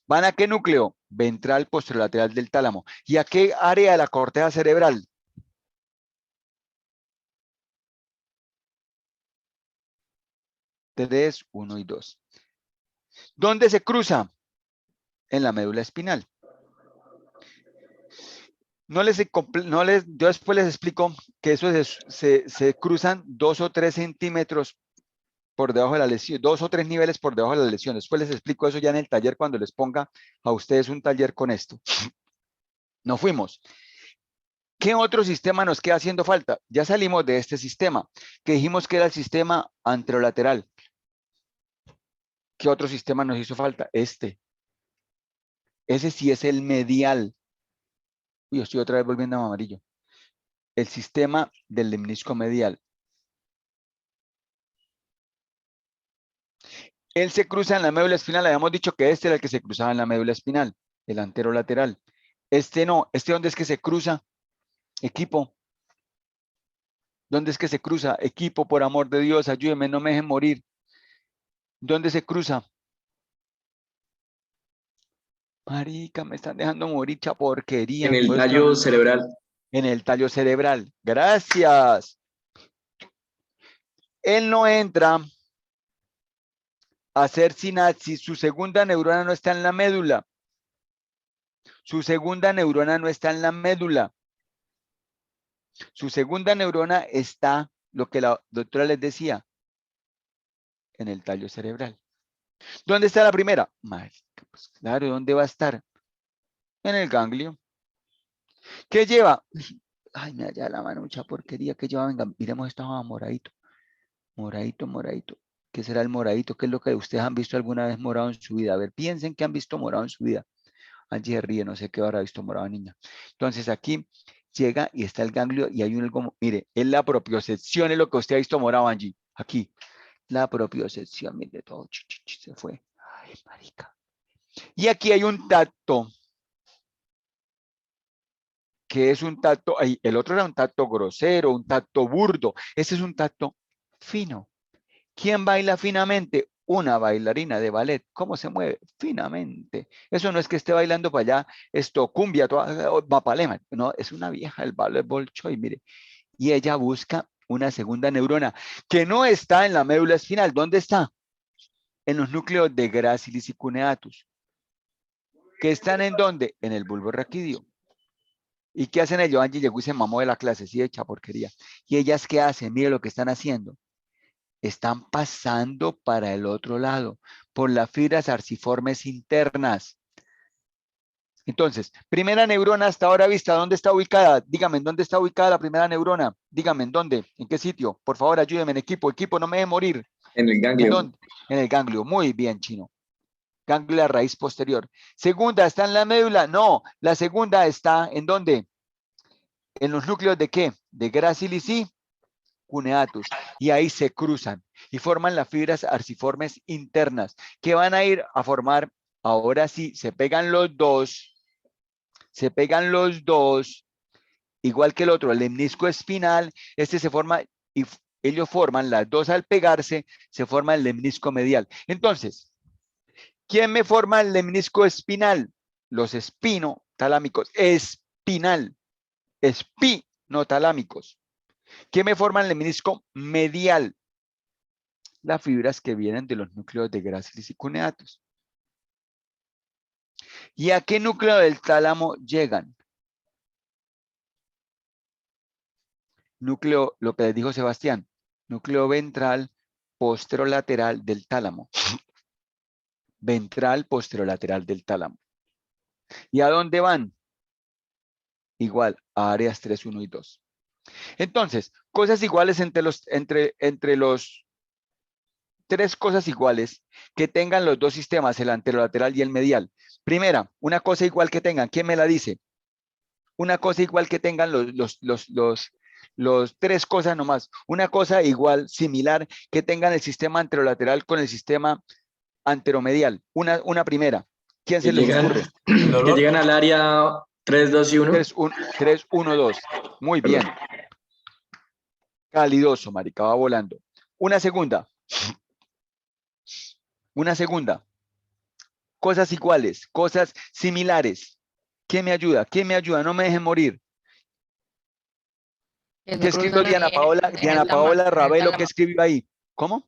¿Van a qué núcleo? Ventral posterolateral del tálamo. ¿Y a qué área de la corteza cerebral? Tres, 1 y 2. ¿Dónde se cruza? en la médula espinal. Yo después les explico que eso se cruzan 2 o 3 centímetros por debajo de la lesión, 2 o 3 niveles por debajo de la lesión. Después les explico eso ya en el taller cuando les ponga a ustedes un taller con esto. Nos fuimos. ¿Qué otro sistema nos queda haciendo falta? Ya salimos de este sistema, que dijimos que era el sistema anterolateral. ¿Qué otro sistema nos hizo falta? Este. Ese sí es el medial. Uy, estoy otra vez volviendo a amarillo. El sistema del lemnisco medial. Él se cruza en la médula espinal. Habíamos dicho que este era el que se cruzaba en la médula espinal, el anterolateral. Este no. ¿Este dónde es que se cruza? Equipo. ¿Dónde es que se cruza? Equipo, por amor de Dios, ayúdeme, no me dejen morir. ¿Dónde se cruza? Marica, me están dejando morir, cha porquería. En el tallo cerebral. En el tallo cerebral. Gracias. Él no entra a hacer sinapsis. Su segunda neurona no está en la médula. Su segunda neurona no está en la médula. Su segunda neurona está, lo que la doctora les decía, en el tallo cerebral. ¿Dónde está la primera? Marica, pues claro, ¿dónde va a estar? En el ganglio. ¿Qué lleva? Ay, me da la mano, mucha porquería. ¿Qué lleva? Venga, miremos esto moradito. Moradito, moradito. ¿Qué será el moradito? ¿Qué es lo que ustedes han visto alguna vez morado en su vida? A ver, piensen que han visto morado en su vida. Angie se ríe, no sé qué habrá visto morado, niña. Entonces aquí llega y está el ganglio y hay un, mire, es la propiocepción, es lo que usted ha visto morado, Angie. Aquí, la propiocepción, mire, todo se fue. Ay, marica. Y aquí hay un tacto, que es un tacto, el otro era un tacto grosero, un tacto burdo. Ese es un tacto fino. ¿Quién baila finamente? Una bailarina de ballet. ¿Cómo se mueve? Finamente. Eso no es que esté bailando para allá, esto, cumbia, mapalema. No, es una vieja del ballet Bolshoi, mire. Y ella busca una segunda neurona que no está en la médula espinal. ¿Dónde está? En los núcleos de Gracilis y cuneatus. ¿Que están en dónde? En el bulbo raquídeo. ¿Y qué hacen ellos? Angie llegó y se mamó de la clase, sí, hecha porquería. ¿Y ellas qué hacen? Mire lo que están haciendo. Están pasando para el otro lado, por las fibras arciformes internas. Entonces, primera neurona hasta ahora vista, ¿dónde está ubicada? Dígame, ¿en dónde está ubicada la primera neurona? Dígame, ¿en dónde? ¿En qué sitio? Por favor, ayúdenme en equipo. Equipo, no me deje morir. En el ganglio. ¿En dónde? En el ganglio. Muy bien, chino. Ganglio de la raíz posterior. Segunda, ¿está en la médula? No, la segunda está, ¿en dónde? ¿En los núcleos de qué? De Gracilis y cuneatus. Y ahí se cruzan y forman las fibras arciformes internas, que van a ir a formar, ahora sí, se pegan los dos, igual que el otro, el lemnisco espinal, este se forma y ellos forman, las dos al pegarse, se forma el lemnisco medial. Entonces, ¿quién me forma el lemnisco espinal? Los espinotalámicos, espinotalámicos. ¿Quién me forma el lemnisco medial? Las fibras que vienen de los núcleos de Gracilis y cuneatus. ¿Y a qué núcleo del tálamo llegan? Núcleo, lo que les dijo Sebastián, núcleo ventral posterolateral del tálamo. Ventral posterolateral del tálamo. ¿Y a dónde van? Igual, a áreas 3, 1 y 2. Entonces, cosas iguales entre los tres cosas iguales que tengan los dos sistemas, el anterolateral y el medial. Primera, una cosa igual que tengan, ¿quién me la dice? Una cosa igual que tengan los tres cosas nomás. Una cosa igual, similar, que tengan el sistema anterolateral con el sistema anteromedial. Una primera. ¿Quién se les ocurre? Que llegan al área 3, 2 y 1. 3, 1, 2. Muy bien. Calidoso, marica, va volando. Una segunda. Cosas iguales, cosas similares. ¿Quién me ayuda? ¿Quién me ayuda? No me dejen morir. ¿Qué escribió Diana Paola Ravelo? ¿Qué escribió ahí? ¿Cómo?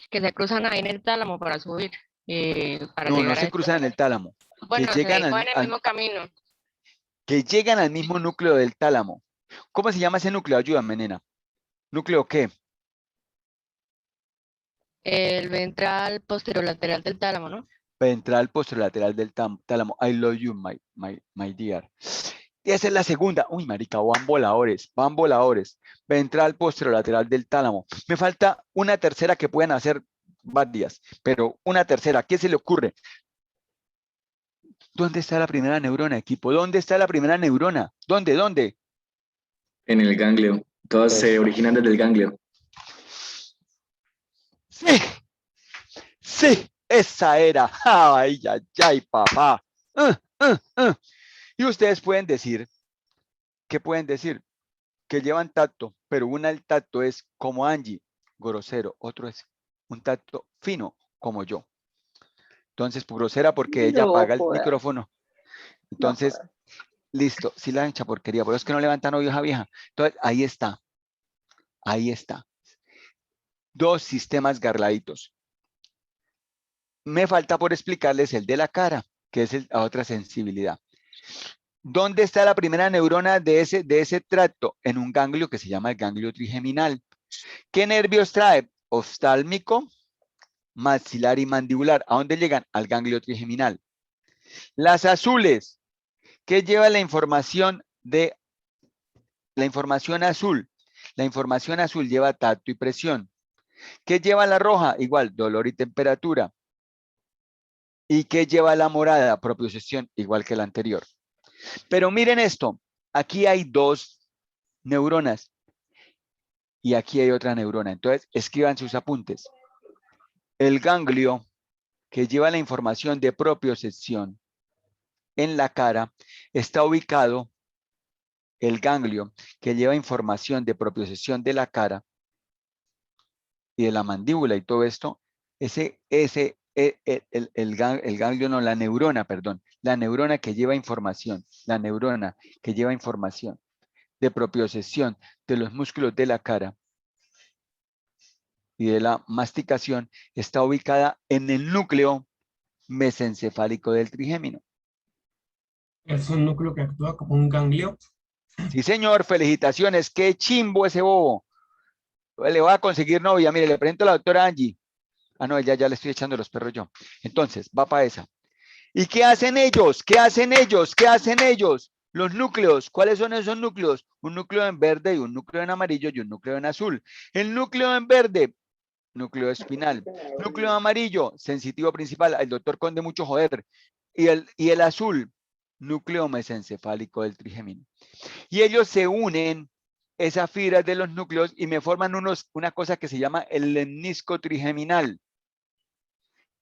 Que se cruzan ahí en el tálamo para subir. para No, no llegar a se este. cruzan en el tálamo. Bueno, Que se llegan cogen el al, mismo camino. que llegan al mismo núcleo del tálamo. ¿Cómo se llama ese núcleo? Ayúdame, nena. ¿Núcleo qué? El ventral posterolateral del tálamo, ¿no? Ventral posterolateral del tálamo. I love you, my dear. Y esa es la segunda. Uy, marica, van voladores, van voladores. Ventral posterolateral del tálamo. Me falta una tercera que pueden hacer varias, pero una tercera. ¿Qué se le ocurre? ¿Dónde está la primera neurona, equipo? ¿Dónde está la primera neurona? ¿Dónde? ¿Dónde? En el ganglio. Todas se Eso. originan desde el ganglio. Sí, sí, esa era. Ay, ay, ay, papá. Y ustedes pueden decir, ¿qué pueden decir? Que llevan tacto, pero una el tacto es como Angie, grosero, otro es un tacto fino, como yo. Entonces, pues, grosera porque ella No apaga el jodas, micrófono. no Entonces, jodas. listo, sí la hincha porquería, por eso es que no levantan hoy hija vieja. Entonces, ahí está, ahí está. Dos sistemas garladitos. Me falta por explicarles el de la cara, que es la otra sensibilidad. ¿Dónde está la primera neurona de ese tracto? En un ganglio que se llama el ganglio trigeminal. ¿Qué nervios trae? Oftálmico, maxilar y mandibular. ¿A dónde llegan? Al ganglio trigeminal. Las azules, ¿qué lleva la información azul? La información azul lleva tacto y presión. ¿Qué lleva la roja? Igual, dolor y temperatura. ¿Y qué lleva la morada? Propiocepción, igual que la anterior. Pero miren esto, aquí hay dos neuronas y aquí hay otra neurona. Entonces, escriban sus apuntes. El ganglio que lleva la información de propiocepción en la cara está ubicado, el ganglio que lleva información de propiocepción de la cara y de la mandíbula y todo esto, el ganglio, no, la neurona, perdón, la neurona que lleva información, de propiocepción de los músculos de la cara y de la masticación, está ubicada en el núcleo mesencefálico del trigémino. Es un núcleo que actúa como un ganglio. Sí, señor, felicitaciones, qué chimbo ese bobo. Le voy a conseguir novia, mire, le presento a la doctora Angie. Ah, no, ya le estoy echando los perros yo. Entonces, va para esa. ¿Y qué hacen ellos? ¿Qué hacen ellos? ¿Qué hacen ellos? Los núcleos. ¿Cuáles son esos núcleos? Un núcleo en verde y un núcleo en amarillo y un núcleo en azul. El núcleo en verde, núcleo espinal. Núcleo amarillo, sensitivo principal. El doctor Conde mucho joder. Y el azul, núcleo mesencefálico del trigémino. Y ellos se unen, esas fibras de los núcleos, y me forman una cosa que se llama el lemnisco trigeminal.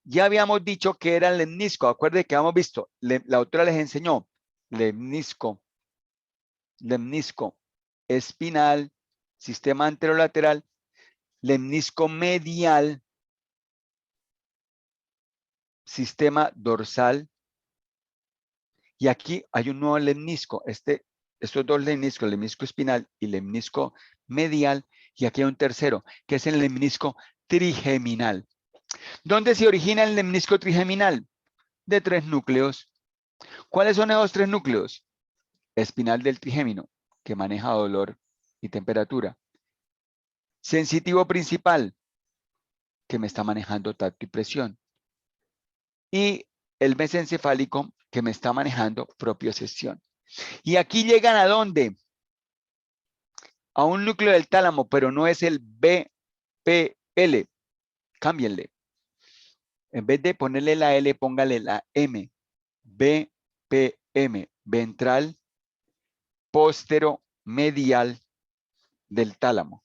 Ya habíamos dicho que era el lemnisco. Acuérdense que habíamos visto, la autora les enseñó lemnisco, espinal, sistema anterolateral, lemnisco medial, sistema dorsal. Y aquí hay un nuevo lemnisco. Estos dos lemniscos, el lemnisco espinal y el lemnisco medial. Y aquí hay un tercero, que es el lemnisco trigeminal. ¿Dónde se origina el lemnisco trigeminal? De 3 núcleos. ¿Cuáles son esos 3 núcleos? Espinal del trigémino, que maneja dolor y temperatura. Sensitivo principal, que me está manejando tacto y presión. Y el mesencefálico, que me está manejando propiocepción. Y aquí llegan ¿a dónde? A un núcleo del tálamo, pero no es el BPL. Cámbienle. En vez de ponerle la L, póngale la M. BPM, ventral posteromedial del tálamo.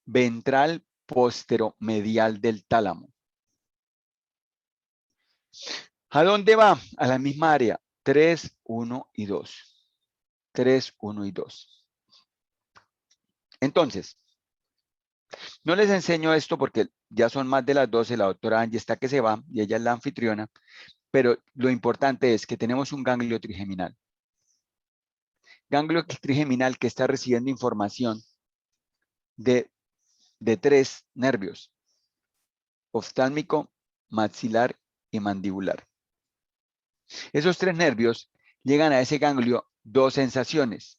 Ventral posteromedial del tálamo. ¿A dónde va? A la misma área. 3, 1 y 2. 3, 1 y 2. Entonces, no les enseño esto porque ya son más de las 12, la doctora Angie está que se va y ella es la anfitriona, pero lo importante es que tenemos un ganglio trigeminal. Ganglio trigeminal que está recibiendo información de 3 nervios: oftálmico, maxilar y mandibular. Esos tres nervios llegan a ese ganglio dos sensaciones.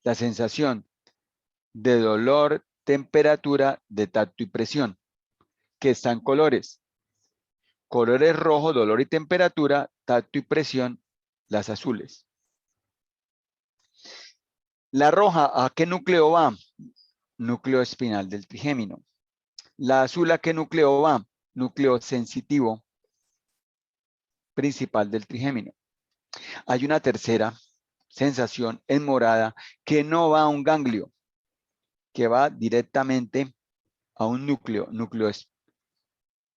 La sensación de dolor, temperatura, de tacto y presión, que están colores. Colores rojo, dolor y temperatura, tacto y presión, las azules. La roja, ¿a qué núcleo va? Núcleo espinal del trigémino. La azul, ¿a qué núcleo va? Núcleo sensitivo principal del trigémino. Hay una tercera sensación en morada que no va a un ganglio, que va directamente a un núcleo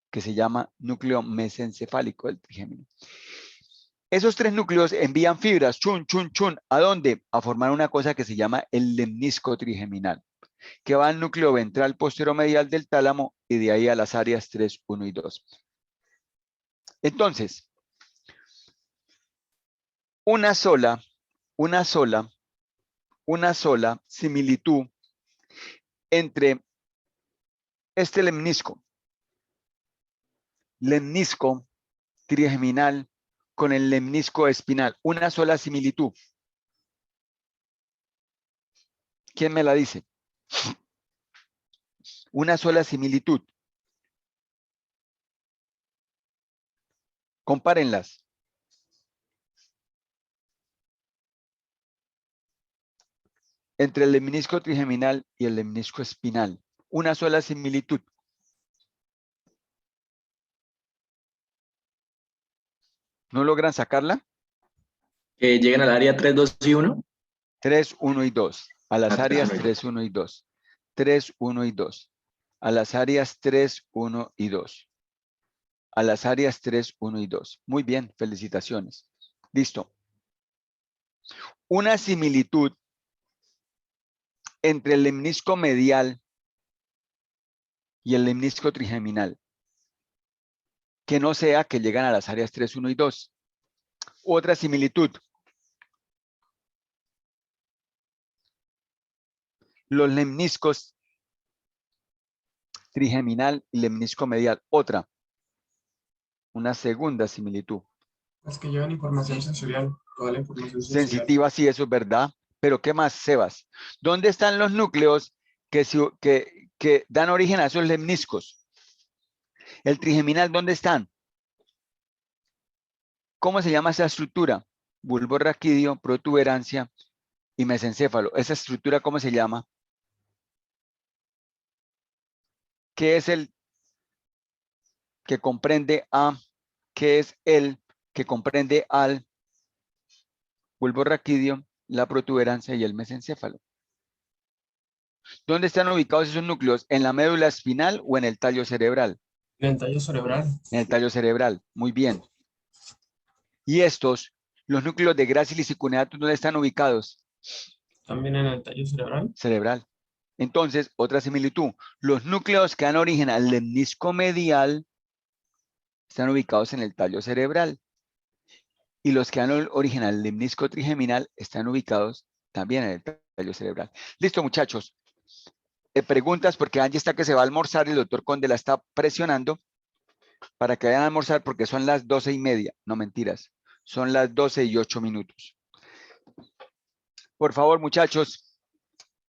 que se llama núcleo mesencefálico del trigémino. Esos tres núcleos envían fibras, chun, chun, chun. ¿A dónde? A formar una cosa que se llama el lemnisco trigeminal, que va al núcleo ventral posteromedial del tálamo y de ahí a las áreas 3, 1 y 2. Entonces, una sola similitud entre este lemnisco trigeminal con el lemnisco espinal. Una sola similitud. ¿Quién me la dice? Una sola similitud. Compárenlas. Entre el lemnisco trigeminal y el lemnisco espinal. Una sola similitud. ¿No logran sacarla? Que lleguen al área 3, 2 y 1. 3, 1 y 2. A las Ah, áreas 3, 3, 1 y 2. 3, 1 y 2. A las áreas 3, 1 y 2. A las áreas 3, 1 y 2. Muy bien, felicitaciones. Listo. Una similitud entre el lemnisco medial y el lemnisco trigeminal, que no sea que llegan a las áreas 3, 1 y 2. Otra similitud. Los lemniscos trigeminal y lemnisco medial. Otra. Una segunda similitud. Es que llevan información sensorial, toda la información sensorial. Sensitiva, sí, eso es verdad. Pero ¿qué más, Sebas? ¿Dónde están los núcleos que dan origen a esos lemniscos? El trigeminal, ¿dónde están? ¿Cómo se llama esa estructura? Bulbo raquídeo, protuberancia y mesencéfalo. ¿Esa estructura cómo se llama? ¿Qué es el que comprende a? ¿Qué es el que comprende al bulbo raquídeo, la protuberancia y el mesencéfalo? ¿Dónde están ubicados esos núcleos? ¿En la médula espinal o en el tallo cerebral? En el tallo cerebral. En el tallo cerebral. Muy bien. ¿Y estos, los núcleos de Gracilis y cuneatus, dónde están ubicados? También en el tallo cerebral. Cerebral. Entonces, otra similitud. Los núcleos que dan origen al lemnisco medial están ubicados en el tallo cerebral. Y los que dan origen al lemnisco trigeminal están ubicados también en el tallo cerebral. Listo, muchachos. Preguntas, porque Angie está que se va a almorzar y el doctor Conde la está presionando para que vayan a almorzar porque son las 12:30. No, mentiras. Son las 12:08. Por favor, muchachos.